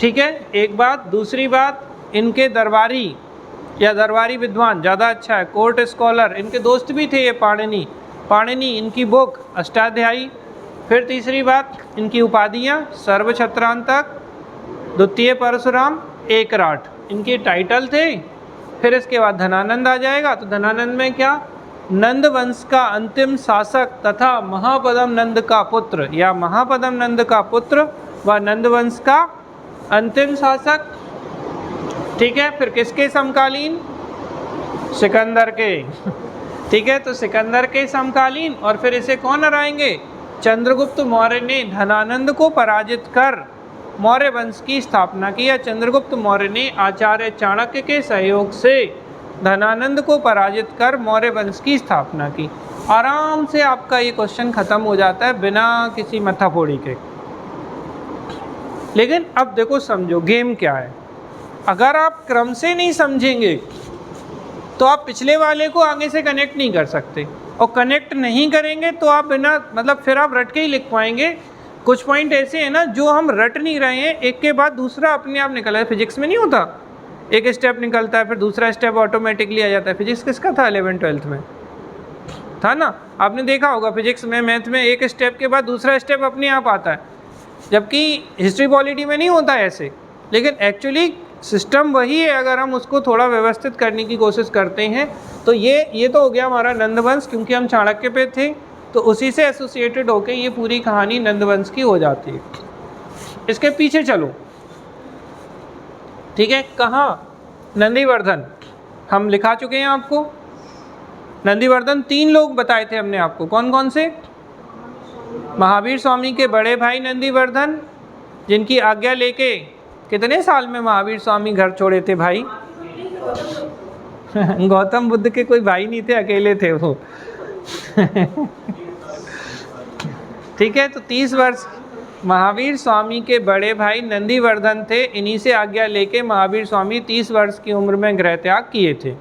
ठीक है, एक बात। दूसरी बात, इनके दरबारी या दरबारी विद्वान ज़्यादा अच्छा है, कोर्ट स्कॉलर, इनके दोस्त भी थे ये पाणिनि, इनकी बुक अष्टाध्यायी। फिर तीसरी बात, इनकी उपाधियाँ सर्व छत्रांतक, द्वितीय परशुराम, एक राठ, इनके टाइटल थे। फिर इसके बाद धनानंद आ जाएगा। तो धनानंद में क्या? नंद वंश का अंतिम शासक तथा महापदम नंद का पुत्र, या महापदम नंद का पुत्र व नंद वंश का अंतिम शासक। ठीक है, फिर किसके समकालीन? सिकंदर के। ठीक है, तो सिकंदर के समकालीन। और फिर इसे कौन हराएंगे? चंद्रगुप्त मौर्य ने धनानंद को पराजित कर मौर्य वंश की स्थापना की, या चंद्रगुप्त मौर्य ने आचार्य चाणक्य के सहयोग से धनानंद को पराजित कर मौर्य वंश की स्थापना की। आराम से आपका ये क्वेश्चन खत्म हो जाता है बिना किसी मथाफोड़ी के। लेकिन अब देखो, समझो गेम क्या है। अगर आप क्रम से नहीं समझेंगे तो आप पिछले वाले को आगे से कनेक्ट नहीं कर सकते, और कनेक्ट नहीं करेंगे तो आप बिना, मतलब फिर आप रट के ही लिख पाएंगे। कुछ पॉइंट ऐसे हैं ना जो हम रट नहीं रहे हैं, एक के बाद दूसरा अपने आप निकल है। फिजिक्स में नहीं होता, एक स्टेप निकलता है फिर दूसरा स्टेप ऑटोमेटिकली आ जाता है। फिजिक्स किसका था? 11th-12th में था ना, आपने देखा होगा। फिजिक्स में, मैथ में एक स्टेप के बाद दूसरा स्टेप अपने आप आता है, जबकि हिस्ट्री पॉलिटी में नहीं होता ऐसे। लेकिन एक्चुअली सिस्टम वही है, अगर हम उसको थोड़ा व्यवस्थित करने की कोशिश करते हैं। तो ये तो हो गया हमारा नंदवंश, क्योंकि हम चाणक्य पे थे तो उसी से एसोसिएटेड होके ये पूरी कहानी नंदवंश की हो जाती है। इसके पीछे चलो, ठीक है। कहाँ? नंदीवर्धन हम लिखा चुके हैं आपको। नंदीवर्धन 3 लोग बताए थे हमने आपको, कौन कौन से? महावीर स्वामी के बड़े भाई नंदीवर्धन, जिनकी आज्ञा लेके कितने साल में महावीर स्वामी घर छोड़े थे भाई? गौतम बुद्ध के कोई भाई नहीं थे, अकेले थे वो। ठीक है, तो 30 वर्ष महावीर स्वामी के बड़े भाई नंदीवर्धन थे, इन्हीं से आज्ञा लेके महावीर स्वामी 30 वर्ष की उम्र में गृह त्याग किए थे।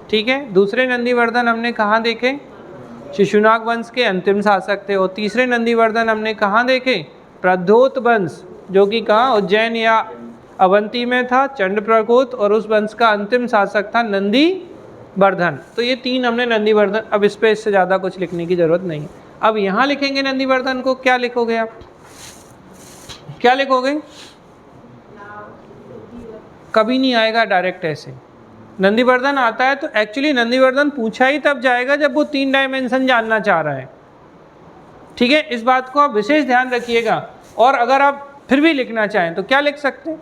ठीक है, दूसरे नंदीवर्धन हमने कहाँ देखे? शिशुनाग वंश के अंतिम शासक थे। और तीसरे नंदीवर्धन हमने कहाँ देखे? प्रद्योत वंश, जो कि कहाँ, उज्जैन या अवंती में था, चंड प्रकोत, और उस वंश का अंतिम शासक था नंदीवर्धन। तो ये 3 हमने नंदीवर्धन, अब इस पे इससे ज़्यादा कुछ लिखने की ज़रूरत नहीं। अब यहाँ लिखेंगे नंदीवर्धन को, क्या लिखोगे आप? क्या लिखोगे? कभी नहीं आएगा डायरेक्ट ऐसे। नंदीवर्धन आता है तो एक्चुअली नंदीवर्धन पूछा ही तब जाएगा जब वो 3 डायमेंशन जानना चाह रहा है। ठीक है, इस बात को आप विशेष ध्यान रखिएगा। और अगर आप फिर भी लिखना चाहें तो क्या लिख सकते हैं?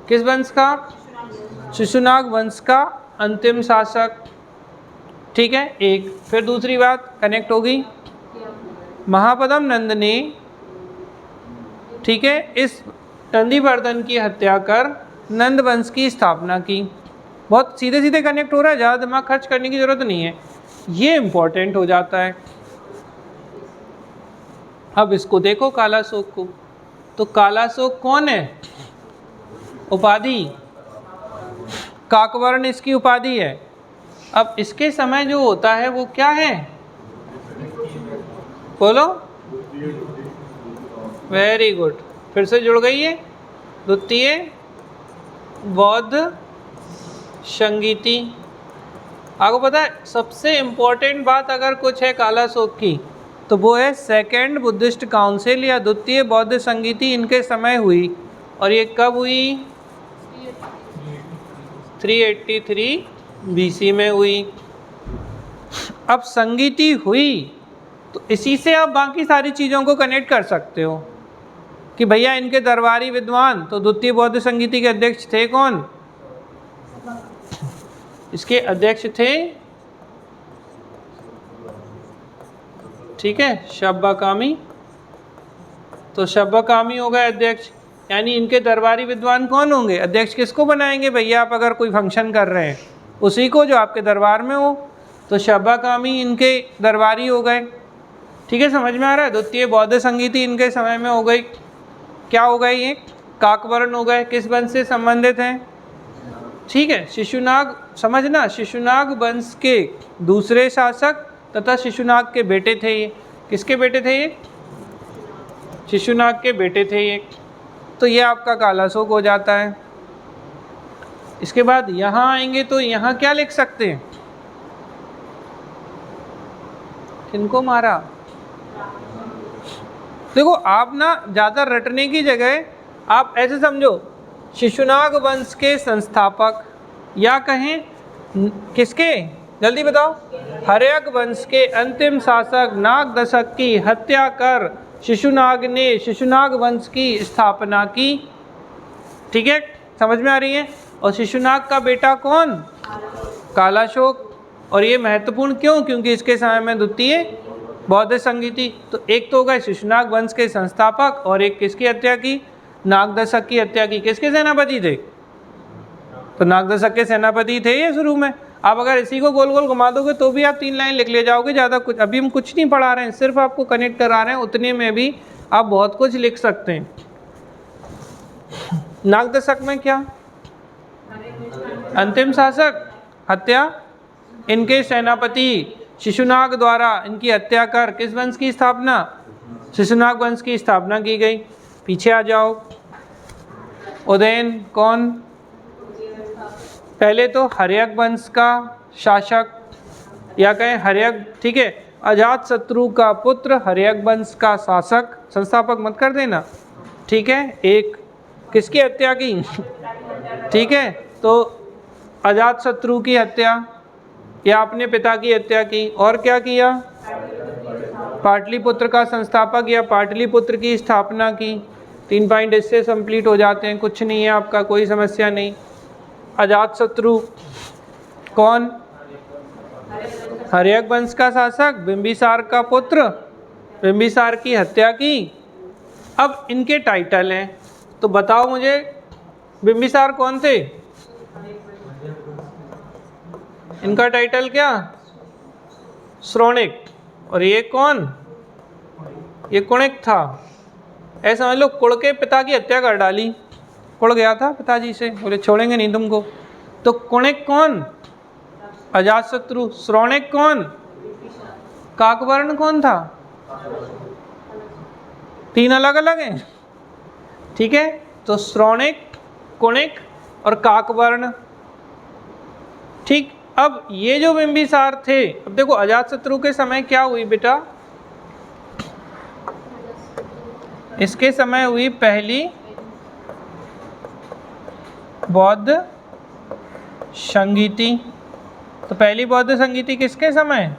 किस वंश का? शिशुनाग वंश का अंतिम शासक। ठीक है, एक। फिर दूसरी बात कनेक्ट होगी, महापदम नंद ने, ठीक है, इस नंदीवर्धन की हत्या कर नंद वंश की स्थापना की। बहुत सीधे सीधे कनेक्ट हो रहा है, ज़्यादा दिमाग खर्च करने की ज़रूरत नहीं है, ये इम्पोर्टेंट हो जाता है। अब इसको देखो कालाशोक को, तो कालाशोक कौन है? उपाधि, काकवर्ण इसकी उपाधि है। अब इसके समय जो होता है वो क्या है? बोलो। वेरी गुड, फिर से जुड़ गई है। द्वितीय बौद्ध संगीति। आपको पता है सबसे इम्पोर्टेंट बात अगर कुछ है कालाशोक की तो वो है सेकेंड बुद्धिस्ट काउंसिल या द्वितीय बौद्ध संगीति इनके समय हुई। और ये कब हुई? 383 BC में हुई। अब संगीति हुई तो इसी से आप बाकी सारी चीज़ों को कनेक्ट कर सकते हो कि भैया इनके दरबारी विद्वान, तो द्वितीय बौद्ध संगीति के अध्यक्ष थे कौन? इसके अध्यक्ष थे, ठीक है, शब्बकामी। तो शब्बकामी हो गए अध्यक्ष, यानी इनके दरबारी विद्वान कौन होंगे? अध्यक्ष किसको बनाएंगे भैया आप अगर कोई फंक्शन कर रहे हैं? उसी को जो आपके दरबार में हो। तो शब्बकामी इनके दरबारी हो गए। ठीक है, समझ में आ रहा है? द्वितीय बौद्ध संगीति इनके समय में हो गई। क्या हो गई? ये काकवर्ण हो गए। किस वंश से संबंधित हैं? ठीक है, शिशुनाग, समझना, शिशुनाग वंश के दूसरे शासक तथा शिशुनाग के बेटे थे ये। किसके बेटे थे ये? शिशुनाग के बेटे थे ये। तो ये आपका कालाशोक हो जाता है। इसके बाद यहाँ आएंगे तो यहाँ क्या लिख सकते हैं? किनको मारा? देखो आप ना ज़्यादा रटने की जगह आप ऐसे समझो, शिशुनाग वंश के संस्थापक, या कहें किसके, जल्दी बताओ, हर्यक वंश के अंतिम शासक नागदशक की हत्या कर शिशुनाग ने शिशुनाग वंश की स्थापना की। ठीक है, समझ में आ रही है? और शिशुनाग का बेटा कौन? कालाशोक। और ये महत्वपूर्ण क्यों? क्योंकि इसके समय में द्वितीय बौद्ध संगीति। तो एक तो होगा शिशुनाग वंश के संस्थापक, और एक किसकी हत्या की? नागदशक की हत्या की। किसके सेनापति थे? तो नागदशक के सेनापति थे ये शुरू में। आप अगर इसी को गोल गोल घुमा दोगे तो भी आप 3 लाइन लिख ले जाओगे। ज़्यादा कुछ अभी हम कुछ नहीं पढ़ा रहे हैं, सिर्फ आपको कनेक्ट करा रहे हैं। उतने में भी आप बहुत कुछ लिख सकते हैं। नागदशक में क्या? अंतिम शासक, हत्या, इनके सेनापति शिशुनाग द्वारा इनकी हत्या कर किस वंश की स्थापना? शिशुनाग वंश की स्थापना की गई। पीछे आ जाओ। उदयन कौन? पहले तो हर्यक वंश का शासक, या कहें हर्यक, ठीक है, अजात शत्रु का पुत्र, हर्यक वंश का शासक, संस्थापक मत कर देना। ठीक है, एक किसकी हत्या की? ठीक है, तो अजात शत्रु की हत्या या अपने पिता की हत्या की। और क्या किया? पाटलिपुत्र का संस्थापक या पाटलिपुत्र की स्थापना की। 3 पॉइंट इससे कंप्लीट हो जाते हैं। कुछ नहीं है आपका, कोई समस्या नहीं। अजात शत्रु कौन? हर्यक वंश का शासक, बिंबिसार का पुत्र, बिंबिसार की हत्या की। अब इनके टाइटल हैं, तो बताओ मुझे बिंबिसार कौन थे? इनका टाइटल क्या? श्रोणिक। और ये कौन? ये कुणिक था। ऐसा समझ लो कुण के पिता की हत्या कर डाली। कुण गया था पिताजी से, बोले छोड़ेंगे नहीं तुमको। तो कुणिक कौन? अजातशत्रु। श्रोणिक कौन? काकवर्ण कौन था? तीन अलग अलग हैं, ठीक है। तो श्रोणिक, कुणिक और काकवर्ण, ठीक। अब ये जो बिंबिसार थे, अब देखो अजातशत्रु के समय क्या हुई बेटा? इसके समय हुई पहली बौद्ध संगीति। तो पहली बौद्ध संगीति किसके समय?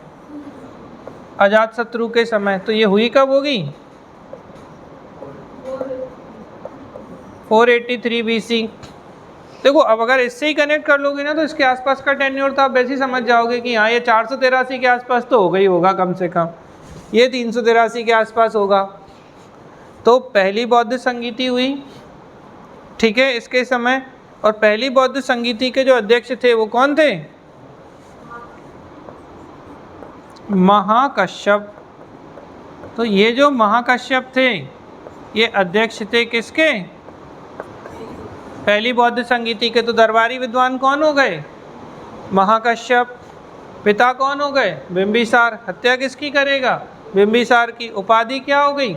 अजातशत्रु के समय। तो ये हुई कब होगी? 483 BC। देखो अब अगर इससे ही कनेक्ट कर लोगे ना, तो इसके आसपास का टेन्योर तो आप वैसे ही समझ जाओगे कि हाँ ये 483 के आसपास तो हो गई होगा कम से कम, ये 383 के आसपास होगा। तो पहली बौद्ध संगीति हुई, ठीक है, इसके समय। और पहली बौद्ध संगीति के जो अध्यक्ष थे वो कौन थे? महाकश्यप। तो ये जो महाकश्यप थे ये अध्यक्ष थे किसके? पहली बौद्ध संगीति के। तो दरबारी विद्वान कौन हो गए? महाकश्यप। पिता कौन हो गए? बिंबिसार। हत्या किसकी करेगा? बिंबिसार की। उपाधि क्या हो गई?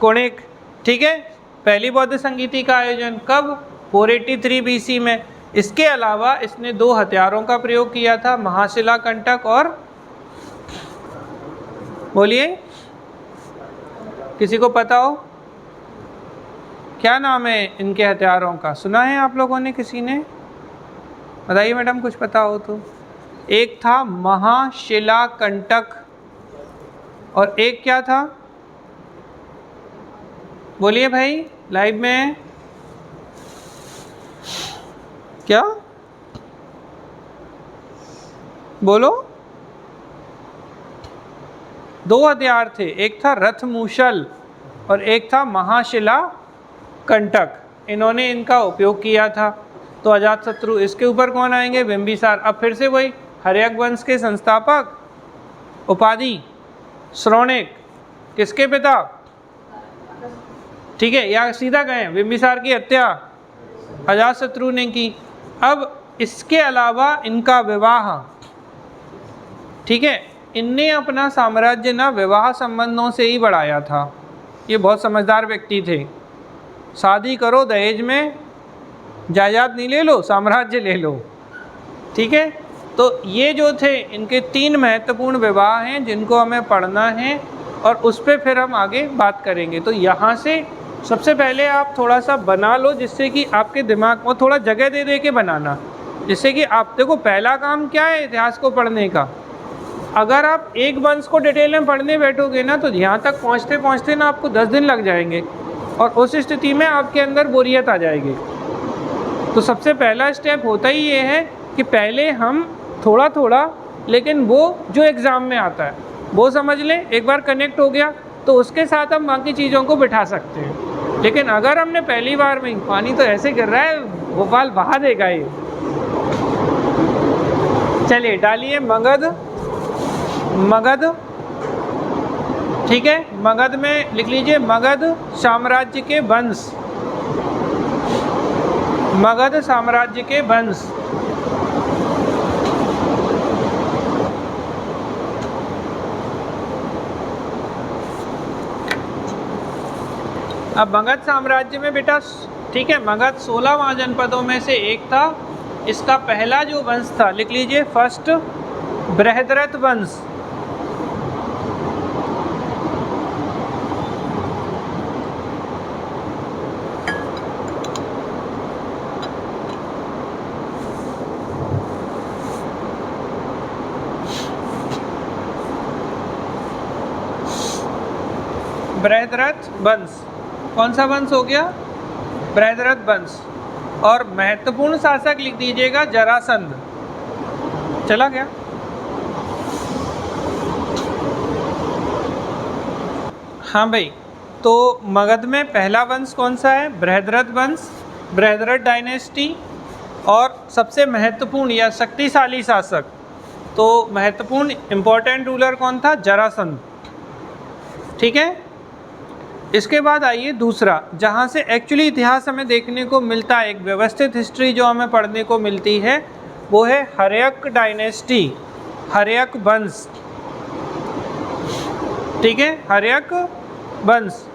कुणिक, ठीक है। पहली बौद्ध संगीति का आयोजन कब? 483 BC में। इसके अलावा इसने दो हथियारों का प्रयोग किया था, महाशिला कंटक और, बोलिए किसी को पता हो क्या नाम है इनके हथियारों का? सुना है आप लोगों ने? किसी ने बताइए मैडम, कुछ पता हो तो। एक था महाशिला कंटक और एक क्या था? बोलिए भाई, लाइव में क्या? बोलो। दो हथियार थे, एक था रथमूषल और एक था महाशिला कंटक। इन्होंने इनका उपयोग किया था। तो अजातशत्रु, इसके ऊपर कौन आएंगे? बिंबिसार। अब फिर से वही, हर्यक वंश के संस्थापक। उपाधि श्रोणिक, किसके पिता? ठीक है, या सीधा कहें बिंबिसार की हत्या अजातशत्रु ने की। अब इसके अलावा इनका विवाह, ठीक है, इनने अपना साम्राज्य ना विवाह संबंधों से ही बढ़ाया था। ये बहुत समझदार व्यक्ति थे। शादी करो, दहेज में जायदाद नहीं ले लो, साम्राज्य ले लो, ठीक है। तो ये जो थे इनके तीन महत्वपूर्ण विवाह हैं जिनको हमें पढ़ना है और उस पर फिर हम आगे बात करेंगे। तो यहाँ से सबसे पहले आप थोड़ा सा बना लो, जिससे कि आपके दिमाग को थोड़ा जगह दे दे के बनाना, जिससे कि आप देखो पहला काम क्या है इतिहास को पढ़ने का। अगर आप एक वंश को डिटेल में पढ़ने बैठोगे ना, तो यहाँ तक पहुँचते पहुँचते ना आपको 10 दिन लग जाएंगे और उस स्थिति में आपके अंदर बोरियत आ जाएगी। तो सबसे पहला स्टेप होता ही ये है कि पहले हम थोड़ा थोड़ा, लेकिन वो जो एग्ज़ाम में आता है वो समझ लें। एक बार कनेक्ट हो गया तो उसके साथ हम बाकी चीज़ों को बिठा सकते हैं। लेकिन अगर हमने पहली बार में, पानी तो ऐसे गिर रहा है भोपाल बहा देगा ये। चलिए डालिए मगध। मगध, ठीक है, मगध में लिख लीजिए मगध साम्राज्य के वंश। मगध साम्राज्य के वंश। अब मगध साम्राज्य में बेटा, ठीक है, मगध 16 महाजनपदों में से एक था। इसका पहला जो वंश था, लिख लीजिए फर्स्ट बृहद्रथ वंश। बृहद्रथ वंश, कौन सा वंश हो गया? बृहद्रथ वंश। और महत्वपूर्ण शासक लिख दीजिएगा जरासंध। चला गया? हाँ भाई, तो मगध में पहला वंश कौन सा है? बृहद्रथ वंश, बृहद्रथ डायनेस्टी। और सबसे महत्वपूर्ण या शक्तिशाली शासक, तो महत्वपूर्ण इम्पोर्टेंट रूलर कौन था? जरासंध। ठीक है। इसके बाद आइए दूसरा, जहाँ से एक्चुअली इतिहास हमें देखने को मिलता है, एक व्यवस्थित हिस्ट्री जो हमें पढ़ने को मिलती है, वो है हर्यक डायनेस्टी, हर्यक वंश। ठीक है, हर्यक वंश।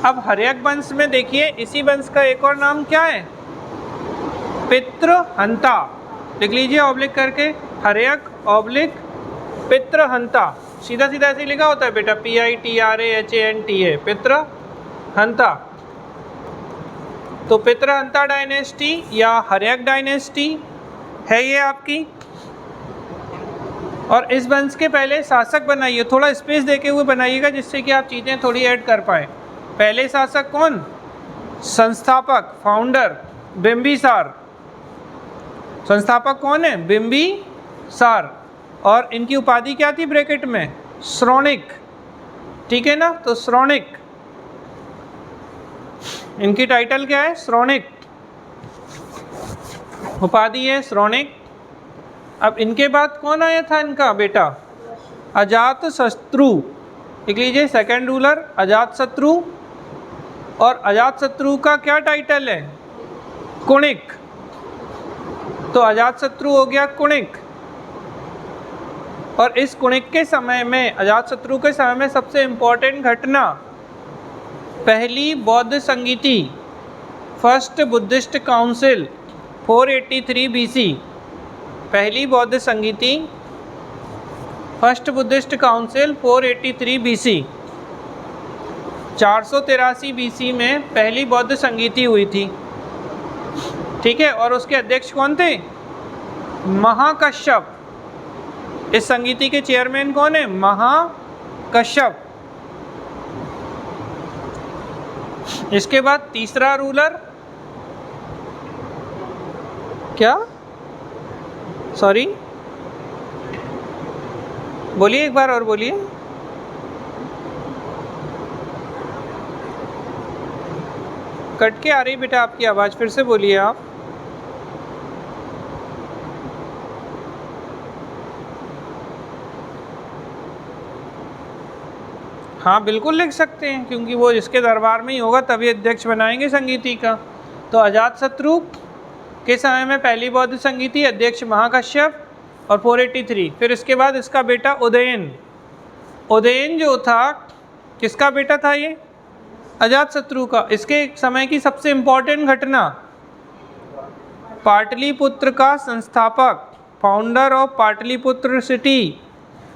अब हर्यक वंश में देखिए, इसी वंश का एक और नाम क्या है? पितृहंता। लिख लीजिए ऑब्लिक करके, हर्यक ऑब्लिक पितृहंता। सीधा सीधा ऐसे लिखा होता है बेटा, PITRAHANTA, पितृहंता। तो पितृहंता डायनेस्टी या हर्यक डायनेस्टी है ये आपकी। और इस वंश के पहले शासक बनाइए, थोड़ा स्पेस देके हुए बनाइएगा जिससे कि आप चीज़ें थोड़ी ऐड कर पाएँ। पहले शासक कौन? संस्थापक, फाउंडर, बिंबिसार। संस्थापक कौन है? बिंबिसार। और इनकी उपाधि क्या थी ब्रैकेट में? श्रोणिक। ठीक है ना, तो श्रोणिक, इनकी टाइटल क्या है? श्रोणिक, उपाधि है श्रोणिक। अब इनके बाद कौन आया था इनका बेटा? अजातशत्रु। लिख लीजिए, सेकंड रूलर अजातशत्रु। और अजातशत्रु का क्या टाइटल है? कुणिक। तो अजातशत्रु हो गया कुणिक। और इस कुणिक के समय में, अजातशत्रु के समय में सबसे इम्पोर्टेंट घटना, पहली बौद्ध संगीति, फर्स्ट बुद्धिस्ट काउंसिल 483 BC। पहली बौद्ध संगीति, first Buddhist council 483 BC। 483 BC में पहली बौद्ध संगीति हुई थी। ठीक है, और उसके अध्यक्ष कौन थे? महाकश्यप। इस संगीति के चेयरमैन कौन है? महाकश्यप। इसके बाद तीसरा रूलर क्या? सॉरी, बोलिए एक बार और बोलिए। कट के आ रही बेटा आपकी आवाज़, फिर से बोलिए आप। हाँ बिल्कुल लिख सकते हैं, क्योंकि वो इसके दरबार में ही होगा तभी अध्यक्ष बनाएंगे संगीति का। तो अजातशत्रु के समय में पहली बौद्ध संगीति, अध्यक्ष महाकश्यप और 483। फिर इसके बाद इसका बेटा उदयन। उदयन जो था, किसका बेटा था ये? अजातशत्रु का। इसके समय की सबसे इम्पोर्टेंट घटना, पाटलिपुत्र का संस्थापक, फाउंडर ऑफ पाटलिपुत्र सिटी।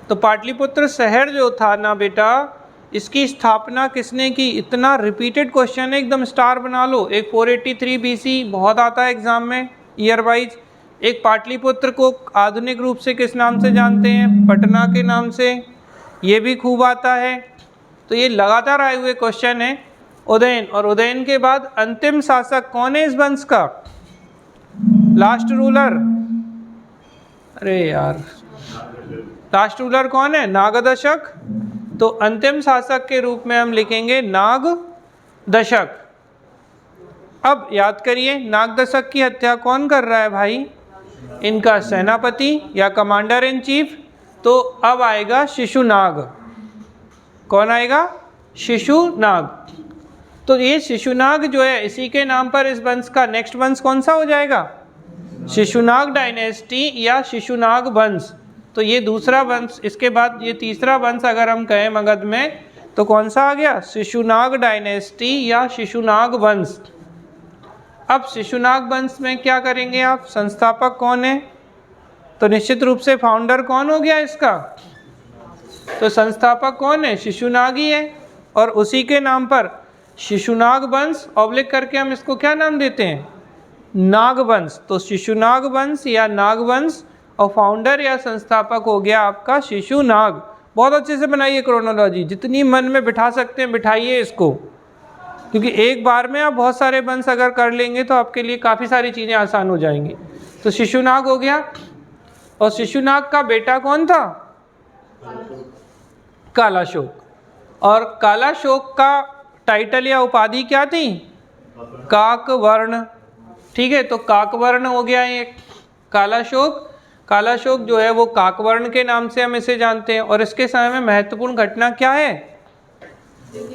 तो पाटलिपुत्र शहर जो था ना बेटा, इसकी स्थापना किसने की? इतना रिपीटेड क्वेश्चन है, एकदम स्टार बना लो। एक 483 BC बहुत आता है एग्जाम में ईयर वाइज। एक पाटलिपुत्र को आधुनिक रूप से किस नाम से जानते हैं? पटना के नाम से, ये भी खूब आता है। तो ये लगातार आए हुए क्वेश्चन है। उदयन, और उदयन के बाद अंतिम शासक कौन है इस वंश का? लास्ट रूलर, अरे यार, लास्ट रूलर कौन है? नागदशक। तो अंतिम शासक के रूप में हम लिखेंगे नागदशक। अब याद करिए, नागदशक की हत्या कौन कर रहा है भाई? इनका सेनापति या कमांडर इन चीफ। तो अब आएगा शिशुनाग। कौन आएगा? शिशुनाग। तो ये शिशुनाग जो है, इसी के नाम पर इस वंश का नेक्स्ट वंश कौन सा हो जाएगा? शिशुनाग डायनेस्टी या शिशुनाग वंश। तो ये दूसरा वंश। इसके बाद ये तीसरा वंश अगर हम कहें मगध में, तो कौन सा आ गया? शिशुनाग डायनेस्टी या शिशुनाग वंश। अब शिशुनाग वंश में क्या करेंगे आप? संस्थापक कौन है? तो निश्चित रूप से फाउंडर कौन हो गया इसका? तो संस्थापक कौन है? शिशुनाग ही है। और उसी के नाम पर शिशुनाग वंश ऑब्लिक करके हम इसको क्या नाम देते हैं? नागवंश। तो शिशुनाग वंश या नागवंश, और फाउंडर या संस्थापक हो गया आपका शिशुनाग। बहुत अच्छे से बनाइए क्रोनोलॉजी, जितनी मन में बिठा सकते हैं बिठाइए इसको, क्योंकि एक बार में आप बहुत सारे वंश अगर कर लेंगे तो आपके लिए काफ़ी सारी चीज़ें आसान हो जाएंगी। तो शिशुनाग हो गया। और शिशुनाग का बेटा कौन था? कालाशोक। और कालाशोक का टाइटल या उपाधि क्या थी? काकवर्ण। ठीक है, तो काकवर्ण हो गया ये कालाशोक। कालाशोक जो है वो काकवर्ण के नाम से हम इसे जानते हैं। और इसके समय में महत्वपूर्ण घटना क्या है?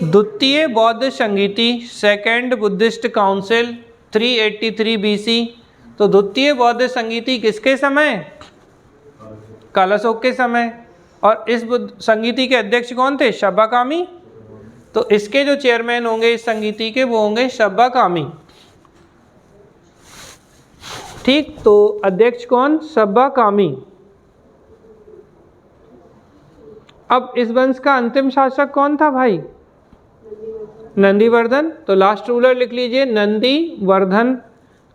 द्वितीय बौद्ध संगीति, सेकेंड बुद्धिस्ट काउंसिल 383 BC। तो द्वितीय बौद्ध संगीति किसके समय? कालाशोक के समय। और इस संगीति के अध्यक्ष कौन थे? सब्बाकामी। तो इसके जो चेयरमैन होंगे इस संगीति के वो होंगे सब्बाकामी। ठीक, तो अध्यक्ष कौन? सब्बाकामी। अब इस वंश का अंतिम शासक कौन था भाई? नंदीवर्धन। तो लास्ट रूलर लिख लीजिए नंदीवर्धन।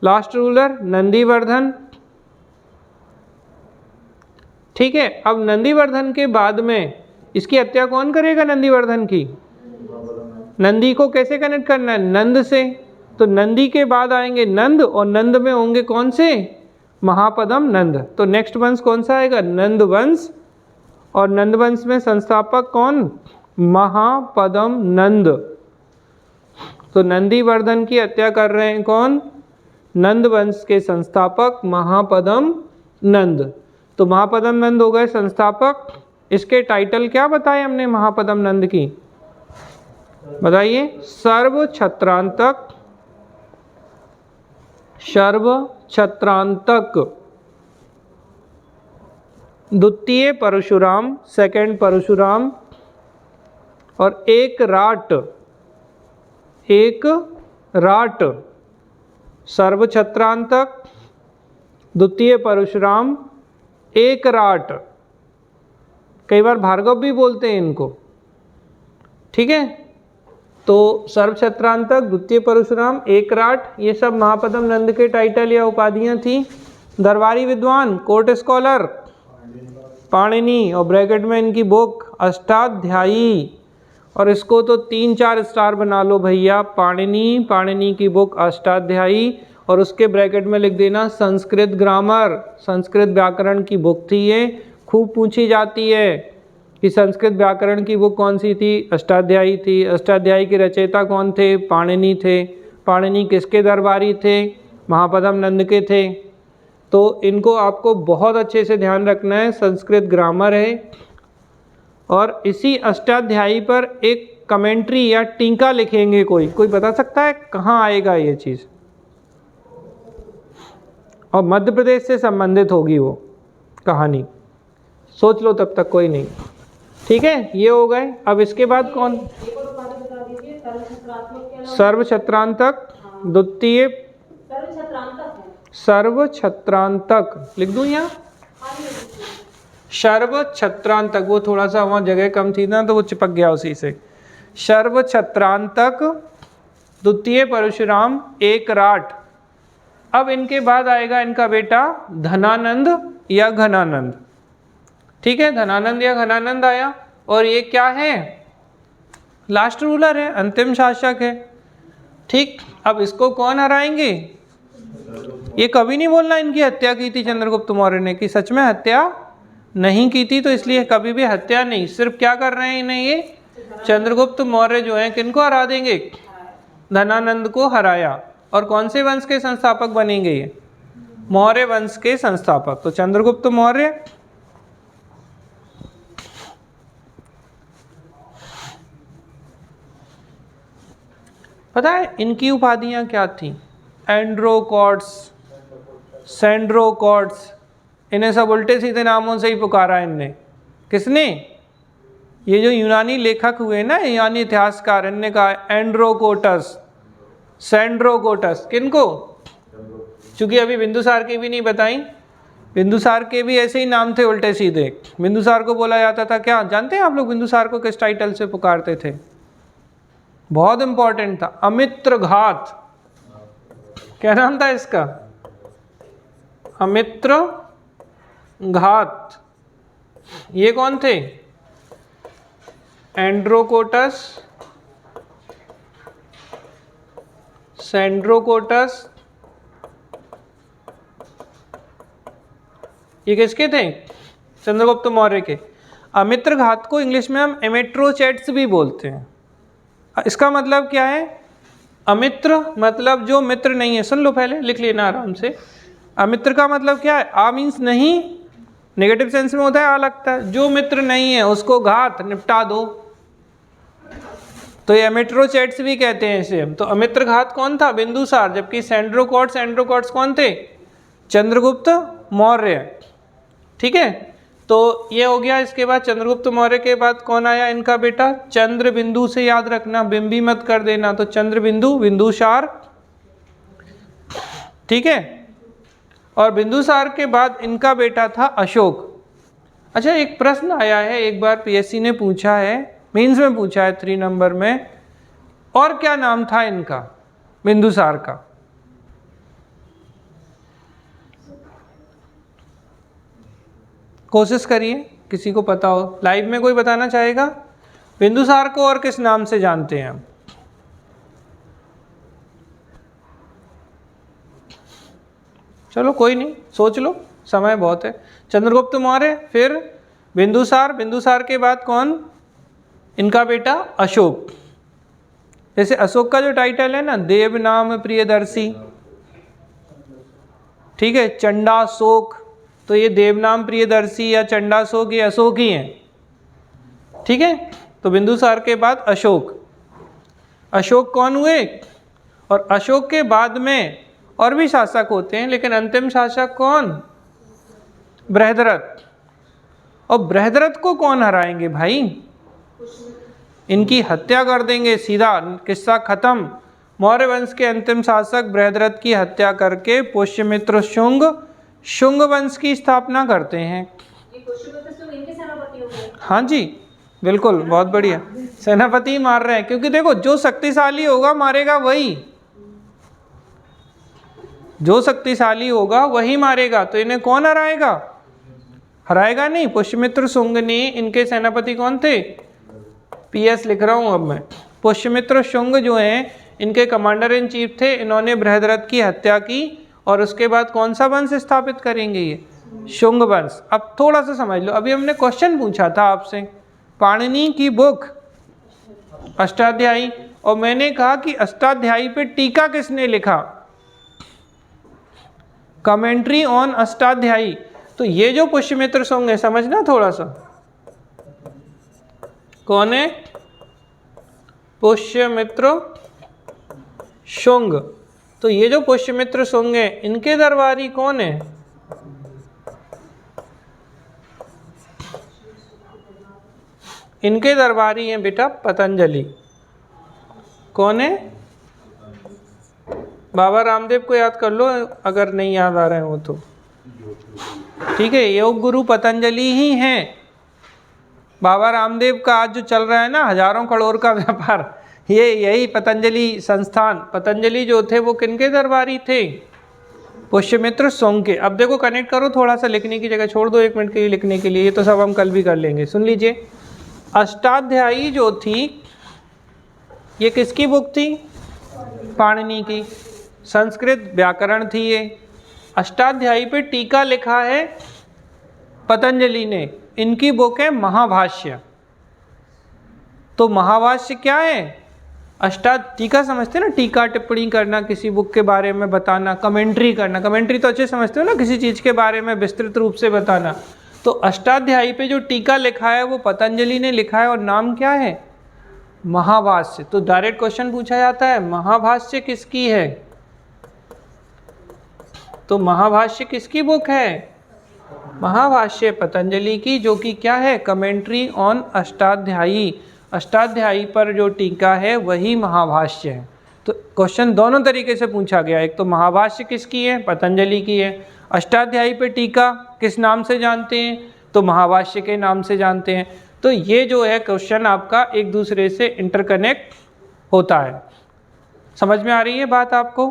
Last ruler Nandivardhan. ठीक है, अब नंदीवर्धन के बाद में इसकी हत्या कौन करेगा? नंदीवर्धन की। नंदी को कैसे कनेक्ट करना है? नंद से। तो नंदी के बाद आएंगे नंद, और नंद में होंगे कौन से? महापदम नंद। तो नेक्स्ट वंश कौन सा आएगा? नंद वंश। और नंद वंश में संस्थापक कौन? महापदम नंद। तो नंदीवर्धन की हत्या कर रहे हैं कौन? नंद वंश के संस्थापक महापदम नंद। तो महापदम नंद हो गए संस्थापक। इसके टाइटल क्या बताए हमने महापदम नंद की? बताइए। सर्व छत्रांतक, सर्व छत्रांतक, द्वितीय परशुराम, सेकंड परशुराम, और एक राट, एक राट। सर्व छत्रांतक, द्वितीय परशुराम, एक राट। कई बार भार्गव भी बोलते हैं इनको। ठीक है, तो सर्व छत्रांतक, द्वितीय परशुराम, एक राट, ये सब महापदम नंद के टाइटल या उपाधियां थी। दरबारी विद्वान, कोर्ट स्कॉलर, पाणिनि, और ब्रैकेट में इनकी बुक अष्टाध्यायी। और इसको तो 3-4 स्टार बना लो भैया। पाणिनि, पाणिनि की बुक अष्टाध्यायी, और उसके ब्रैकेट में लिख देना संस्कृत ग्रामर। संस्कृत व्याकरण की बुक थी ये, खूब पूछी जाती है कि संस्कृत व्याकरण की बुक कौन सी थी? अष्टाध्यायी थी। अष्टाध्यायी के रचयिता कौन थे? पाणिनि थे। पाणिनि किसके दरबारी थे? महापदम नंद के थे। तो इनको आपको बहुत अच्छे से ध्यान रखना है। संस्कृत ग्रामर है। और इसी अष्टाध्यायी पर एक कमेंट्री या टीका लिखेंगे। कोई बता सकता है कहाँ आएगा ये चीज़? और मध्य प्रदेश से संबंधित होगी वो कहानी। सोच लो तब तक, कोई नहीं। ठीक है, ये हो गए। अब इसके बाद कौन? सर्व छत्रांतक, द्वितीय सर्व छत्रांतक लिख दूं यहाँ? सर्व छत्रांतक, वो थोड़ा सा वहाँ जगह कम थी ना तो वो चिपक गया उसी से। सर्व छत्रांतक, द्वितीय परशुराम, एक राट। अब इनके बाद आएगा इनका बेटा धनानंद या घनानंद। ठीक है, धनानंद या घनानंद आया। और ये क्या है? लास्ट रूलर है, अंतिम शासक है। ठीक, अब इसको कौन हराएंगे? ये कभी नहीं बोलना इनकी हत्या की थी चंद्रगुप्त मौर्य ने, कि सच में हत्या नहीं की थी। तो इसलिए कभी भी हत्या नहीं, सिर्फ क्या कर रहे हैं इन्हें? ये चंद्रगुप्त मौर्य जो है किनको हरा देंगे? धनानंद को हराया। और कौन से वंश के संस्थापक बनेंगे ये? मौर्य वंश के संस्थापक। तो चंद्रगुप्त मौर्य। पता है इनकी उपाधियां क्या थी? एंड्रोकॉट्स, सेंड्रोकॉट्स। इन्हें सब उल्टे सीधे नामों से ही पुकारा इनने। किसने? ये जो यूनानी लेखक हुए ना, यूनानी इतिहासकार, इनने कहा एंड्रोकोटस, सेंड्रोकोटस। किनको? चूंकि अभी बिंदुसार की भी नहीं बताई। बिंदुसार के भी ऐसे ही नाम थे उल्टे सीधे। बिंदुसार को बोला जाता था क्या? जानते हैं आप लोग बिंदुसार को किस टाइटल से पुकारते थे? बहुत इंपॉर्टेंट था, अमित्र घात। क्या नाम था इसका? अमित्र घात। ये कौन थे? Androcottus, Sandrocottus. ये किसके थे? चंद्रगुप्त मौर्य के। अमित्र घात को इंग्लिश में हम एमेट्रोचैट्स भी बोलते हैं। इसका मतलब क्या है? अमित्र मतलब जो मित्र नहीं है। सुन लो, पहले लिख लेना आराम से। अमित्र का मतलब क्या है? आ मीन्स नहीं, नेगेटिव सेंस में होता है, आ लगता है। जो मित्र नहीं है उसको घात, निपटा दो। तो ये एमेट्रोचैट्स भी कहते हैं इसे हम। तो अमित्र घात कौन था? बिंदुसार। जबकि सेंड्रोकॉट्स कौन थे? चंद्रगुप्त मौर्य। ठीक है, तो ये हो गया। इसके बाद चंद्रगुप्त मौर्य के बाद कौन आया? इनका बेटा चंद्र बिंदु से याद रखना, बिंबी मत कर देना। तो चंद्र बिंदु, बिंदुसार। ठीक है, और बिंदुसार के बाद इनका बेटा था अशोक। अच्छा, एक प्रश्न आया है, एक बार पीएससी ने पूछा है, मेंस में पूछा है 3 नंबर में, और क्या नाम था इनका बिंदुसार का? कोशिश करिए, किसी को पता हो। लाइव में कोई बताना चाहेगा? बिंदुसार को और किस नाम से जानते हैं हम? चलो कोई नहीं, सोच लो, समय बहुत है। चंद्रगुप्त मौर्य, फिर बिंदुसार, बिंदुसार के बाद कौन? इनका बेटा अशोक। जैसे अशोक का जो टाइटल है ना, देव नाम प्रियदर्शी, ठीक है, चंडाशोक, तो ये देवनाम प्रियदर्शी या चंडाशोक, ये अशोक ही हैं। ठीक है, तो बिंदुसार के बाद अशोक। अशोक कौन हुए? और अशोक के बाद में और भी शासक होते हैं, लेकिन अंतिम शासक कौन? बृहद्रथ। और बृहद्रथ को कौन हराएंगे भाई? इनकी हत्या कर देंगे, सीधा किस्सा खत्म। मौर्य वंश के अंतिम शासक बृहद्रथ की हत्या करके पुष्यमित्र शुंग वंश की स्थापना करते हैं। ये पुष्यमित्र शुंग इनके सेनापति होंगे। हाँ जी, बिल्कुल, बहुत बढ़िया। सेनापति मार रहे हैं, क्योंकि देखो जो शक्तिशाली होगा मारेगा वही, जो शक्तिशाली होगा वही मारेगा। तो इन्हें कौन हराएगा? हराएगा नहीं, पुष्यमित्र शुंग ने। इनके सेनापति कौन थे? पीएस लिख रहा हूं अब मैं। पुष्यमित्र शुंग जो हैं, इनके कमांडर इन चीफ थे। इन्होंने बृहद्रथ की हत्या की, और उसके बाद कौन सा वंश स्थापित करेंगे? ये शुंग वंश। अब थोड़ा सा समझ लो, अभी हमने क्वेश्चन पूछा था आपसे, पाणिनि की बुक अष्टाध्यायी, और मैंने कहा कि अष्टाध्यायी पे टीका किसने लिखा? Commentary on Ashtadhyayi. तो ये जो पुष्यमित्र शुंग है, समझना थोड़ा सा, कौन है? पुष्यमित्र शुंग। तो ये जो पुष्यमित्र शुंग है, इनके दरबारी कौन है? इनके दरबारी हैं बेटा पतंजलि। कौन है? बाबा रामदेव को याद कर लो अगर नहीं याद आ रहे हो तो। ठीक है, योग गुरु पतंजलि ही हैं। बाबा रामदेव का आज जो चल रहा है ना, हजारों करोड़ का व्यापार, ये यही पतंजलि संस्थान। पतंजलि जो थे वो किनके दरबारी थे? पुष्यमित्र शुंग के। अब देखो, कनेक्ट करो थोड़ा सा, लिखने की जगह छोड़ दो 1 मिनट के लिए लिखने के लिए, ये तो सब हम कल भी कर लेंगे। सुन लीजिए, अष्टाध्यायी जो थी, ये किसकी बुक थी? पाणिनि की। संस्कृत व्याकरण थी ये। अष्टाध्यायी पे टीका लिखा है पतंजलि ने। इनकी बुक है महाभाष्य। तो महाभाष्य क्या है? टीका समझते हो ना, टीका टिप्पणी करना, किसी बुक के बारे में बताना, कमेंट्री करना। कमेंट्री तो अच्छे समझते हो ना, किसी चीज़ के बारे में विस्तृत रूप से बताना। तो अष्टाध्यायी पे जो टीका लिखा है वो पतंजलि ने लिखा है, और नाम क्या है? महाभाष्य। तो डायरेक्ट क्वेश्चन पूछा जाता है, महाभाष्य किसकी है? तो महाभाष्य किसकी बुक है? महाभाष्य पतंजलि की, जो कि क्या है? Commentary on Ashtadhyayi. अष्टाध्यायी पर जो टीका है वही महाभाष्य है। तो क्वेश्चन दोनों तरीके से पूछा गया। एक तो महाभाष्य किसकी है? पतंजलि की है। अष्टाध्यायी पे टीका किस नाम से जानते हैं? तो महाभाष्य के नाम से जानते हैं। तो ये जो है क्वेश्चन आपका एक दूसरे से इंटरकनेक्ट होता है। समझ में आ रही है बात आपको?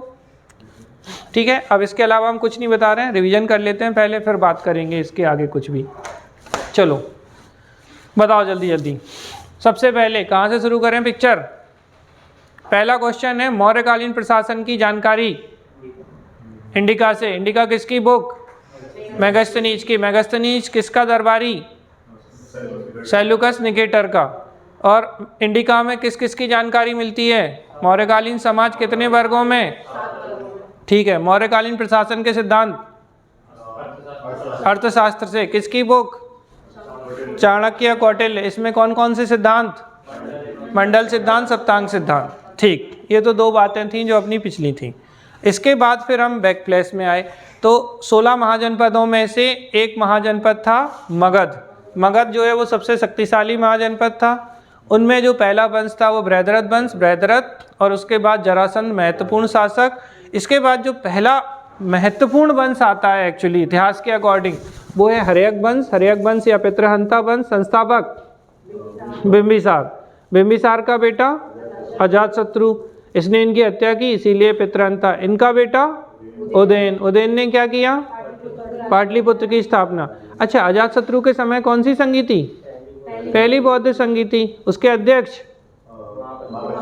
ठीक है, अब इसके अलावा हम कुछ नहीं बता रहे हैं, रिवीजन कर लेते हैं पहले, फिर बात करेंगे इसके आगे कुछ भी। चलो बताओ जल्दी जल्दी। सबसे पहले कहाँ से शुरू करें पिक्चर? पहला क्वेश्चन है मौर्यकालीन प्रशासन की जानकारी। इंडिका से। इंडिका किसकी बुक? मेगास्थनीज की। मेगास्थनीज किसका दरबारी? सेल्यूकस निकेटर का। और इंडिका में किस किस की जानकारी मिलती है? मौर्यकालीन समाज कितने वर्गों में? ठीक है। मौर्यकालीन प्रशासन के सिद्धांत अर्थशास्त्र से। किसकी बुक? चाणक्य, कौटिल्य। इसमें कौन कौन से सिद्धांत? मंडल सिद्धांत, सप्तांग सिद्धांत। ठीक, ये तो दो बातें थीं जो अपनी पिछली थी। इसके बाद फिर हम बैक प्लेस में आए तो 16 महाजनपदों में से एक महाजनपद था मगध। मगध जो है वो सबसे शक्तिशाली महाजनपद था। उनमें जो पहला वंश था वो बृहद्रथ वंश, बृहद्रथ, और उसके बाद जरासंध महत्वपूर्ण शासक। इसके बाद जो पहला महत्वपूर्ण वंश आता है एक्चुअली इतिहास के अकॉर्डिंग, वो है हर्यक वंश। हर्यक वंश या पितृहंता वंश। संस्थापक बिंबिसार। बिंबिसार का बेटा अजातशत्रु, इसने इनकी हत्या की, इसीलिए पितृहंता। इनका बेटा उदयन। उदयन ने क्या किया? पाटलिपुत्र की स्थापना। अच्छा, अजातशत्रु के समय कौन सी संधि थी? पहली बौद्ध संधि थी। उसके अध्यक्ष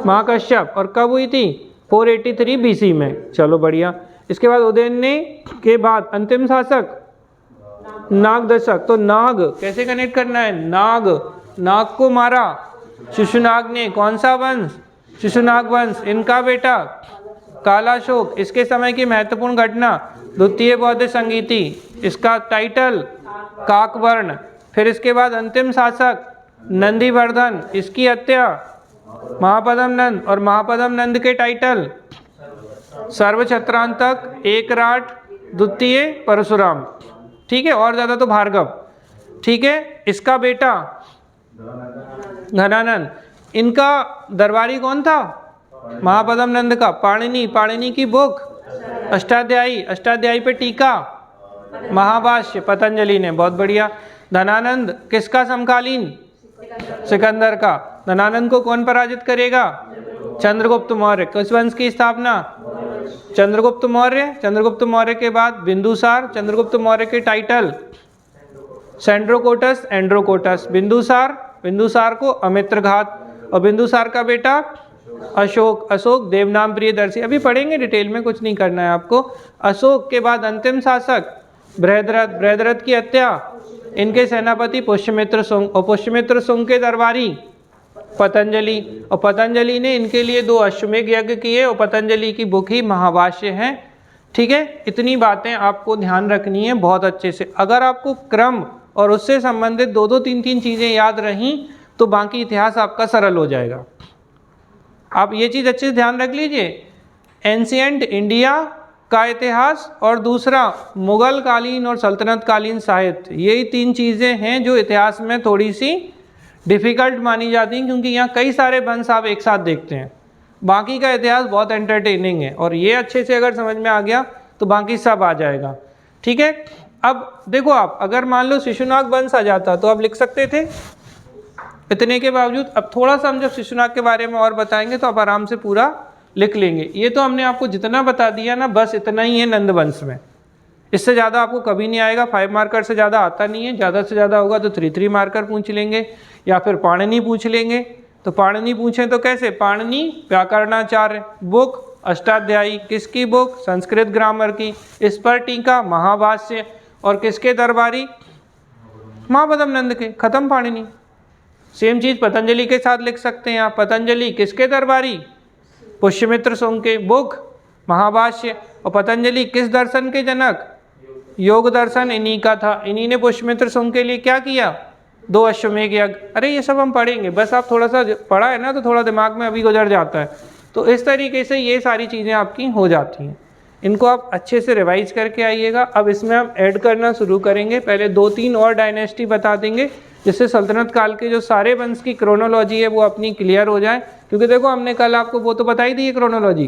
महाकश्यप। और कब हुई थी? 483 BC में। चलो बढ़िया। इसके बाद उदयन ने के बाद अंतिम शासक नाग दशक। तो नाग कैसे कनेक्ट करना है? नाग, नाग को मारा शिशुनाग ने। कौन सा वंश? शिशुनाग वंश। इनका बेटा कालाशोक। इसके समय की महत्वपूर्ण घटना द्वितीय बौद्ध संगीति। इसका टाइटल काकवर्ण। फिर इसके बाद अंतिम शासक नंदीवर्धन, इसकी हत्या महापद्म नंद। और महापद्म नंद के टाइटल सर्वछत्रांतक, एकराट, द्वितीय परशुराम। ठीक है, और ज़्यादा तो भार्गव। ठीक है। इसका बेटा घनानंद। इनका दरबारी कौन था? महापद्म नंद का पाणिनि। पाणिनि की बुक अष्टाध्यायी। अष्टाध्यायी पे टीका महाभाष्य पतंजलि ने। बहुत बढ़िया। धनानंद किसका समकालीन? सिकंदर का। धनानंद को कौन पराजित करेगा? चंद्रगुप्त मौर्य। किस वंश की स्थापना? चंद्रगुप्त मौर्य। चंद्रगुप्त मौर्य के बाद बिंदुसार। चंद्रगुप्त मौर्य के title Sandrocottus, Androcottus. Bindusara, Bindusara को अमित्रघात। और बिंदुसार का बेटा अशोक। अशोक देवनाम प्रियदर्शी। अभी पढ़ेंगे डिटेल में, कुछ नहीं करना है आपको। अशोक के बाद अंतिम शासक बृहद्रथ। बृहद्रथ की हत्या इनके सेनापति पुष्यमित्र शुंग। और पुष्यमित्र शुंग के दरबारी पतंजलि। और पतंजलि ने इनके लिए 2 अश्वमेध यज्ञ किए। और पतंजलि की बुक ही महाभाष्य है। ठीक है, इतनी बातें आपको ध्यान रखनी है बहुत अच्छे से। अगर आपको क्रम और उससे संबंधित 2-2, 3-3 चीज़ें याद रहीं तो बाकी इतिहास आपका सरल हो जाएगा। आप ये चीज़ अच्छे से ध्यान रख लीजिए, एंशिएंट इंडिया का इतिहास और दूसरा मुगल कालीन और सल्तनत कालीन साहित्य, यही 3 चीज़ें हैं जो इतिहास में थोड़ी सी डिफ़िकल्ट मानी जाती हैं, क्योंकि यहाँ कई सारे वंश आप एक साथ देखते हैं। बाकी का इतिहास बहुत एंटरटेनिंग है, और ये अच्छे से अगर समझ में आ गया तो बाकी सब आ जाएगा। ठीक है। अब देखो, आप अगर मान लो शिशुनाग वंश आ जाता तो आप लिख सकते थे। इतने के बावजूद अब थोड़ा सा हम जब शिशुनाग के बारे में और बताएंगे तो आप आराम से पूरा लिख लेंगे। ये तो हमने आपको जितना बता दिया ना, बस इतना ही है नंद वंश में। इससे ज़्यादा आपको कभी नहीं आएगा। 5 मार्कर से ज़्यादा आता नहीं है। ज़्यादा से ज़्यादा होगा तो 3-3 मार्कर पूछ लेंगे, या फिर पाणिनि पूछ लेंगे। तो पाणिनि पूछें तो कैसे? पाणिनि व्याकरणाचार्य, बुक अष्टाध्यायी। किसकी बुक? संस्कृत ग्रामर की। इस पर टीका महाभाष्य। और किसके दरबारी? महापद्म नंद के। खत्म पाणिनि। सेम चीज़ पतंजलि के साथ लिख सकते हैं आप। पतंजलि किसके दरबारी? पुष्यमित्र शुंग के। बुक महाभाष्य। और पतंजलि किस दर्शन के जनक? योग दर्शन इन्हीं का था। इन्हीं ने पुष्यमित्र शुंग के लिए क्या किया? 2 अश्वमेध यज्ञ। अरे ये सब हम पढ़ेंगे, बस आप थोड़ा सा पढ़ा है ना तो थोड़ा दिमाग में अभी गुजर जाता है। तो इस तरीके से ये सारी चीज़ें आपकी हो जाती हैं। इनको आप अच्छे से रिवाइज करके आइएगा। अब इसमें हम ऐड करना शुरू करेंगे। पहले 2-3 और डायनेस्टी बता देंगे, जिससे सल्तनत काल के जो सारे वंश की क्रोनोलॉजी है वो अपनी क्लियर हो जाए। क्योंकि देखो, हमने कल आपको वो तो बताई दी है क्रोनोलॉजी।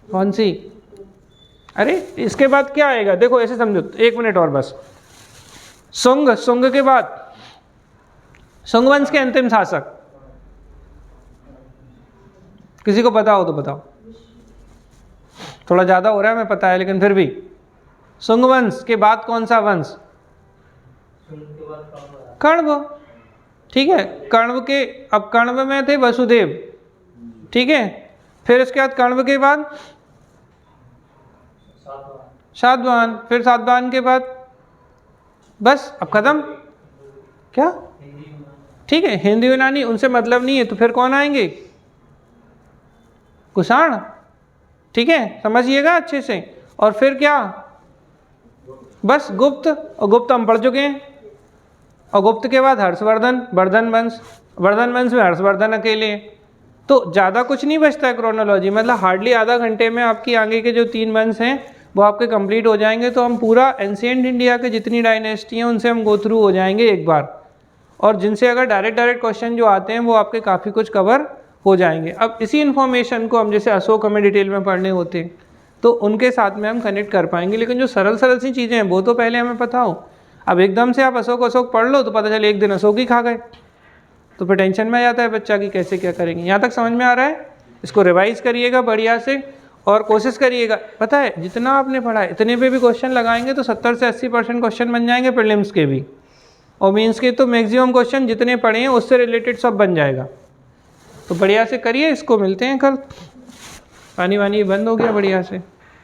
कौन सी? अरे इसके बाद क्या आएगा? देखो ऐसे समझो, 1 मिनट और बस। शुंग, शुंग के बाद शुंग वंश के अंतिम शासक किसी को पता हो तो बताओ। थोड़ा ज़्यादा हो रहा है मैं पता है, लेकिन फिर भी शुंग वंश के बाद कौन सा वंश? कण्व। ठीक है, कण्व के, अब कण्व में थे वसुदेव। ठीक है, फिर इसके बाद कण्व के बाद सातवाहन। फिर सातवाहन के बाद बस अब खत्म। क्या? ठीक है, हिंदी यूनानी उनसे मतलब नहीं है, तो फिर कौन आएंगे? कुषाण। ठीक है, समझिएगा अच्छे से। और फिर क्या? बस गुप्त, और गुप्त हम पढ़ चुके हैं। और गुप्त के बाद हर्षवर्धन, वर्धन वंश, वर्धन वंश में हर्षवर्धन अकेले हैं। तो ज़्यादा कुछ नहीं बचता है क्रोनोलॉजी, मतलब हार्डली आधा घंटे में आपकी आगे के जो 3 वंश हैं वो आपके कंप्लीट हो जाएंगे। तो हम पूरा एंशिएंट इंडिया के जितनी डायनेस्टी हैं उनसे हम गो थ्रू हो जाएंगे एक बार, और जिनसे अगर डायरेक्ट क्वेश्चन जो आते हैं वो आपके काफ़ी कुछ कवर हो जाएंगे। अब इसी इन्फॉर्मेशन को हम जैसे अशोक हमें डिटेल में पढ़ने होते हैं तो उनके साथ में हम कनेक्ट कर पाएंगे, लेकिन जो सरल सरल सी चीज़ें हैं वो तो पहले हमें पता हो। अब एकदम से आप अशोक पढ़ लो तो पता चले एक दिन अशोक ही खा गए, तो फिर टेंशन में आ जाता है बच्चा कि कैसे क्या करेंगे। यहाँ तक समझ में आ रहा है? इसको रिवाइज करिएगा बढ़िया से और कोशिश करिएगा। पता है जितना आपने पढ़ा है इतने पे भी क्वेश्चन लगाएंगे तो 70 से 80% क्वेश्चन बन जाएंगे प्रीलिम्स के भी, और मेंस के तो मैक्सिमम क्वेश्चन जितने पढ़े हैं उससे रिलेटेड सब बन जाएगा। तो बढ़िया से करिए इसको, मिलते हैं कल। पानी वानी बंद हो गया बढ़िया से।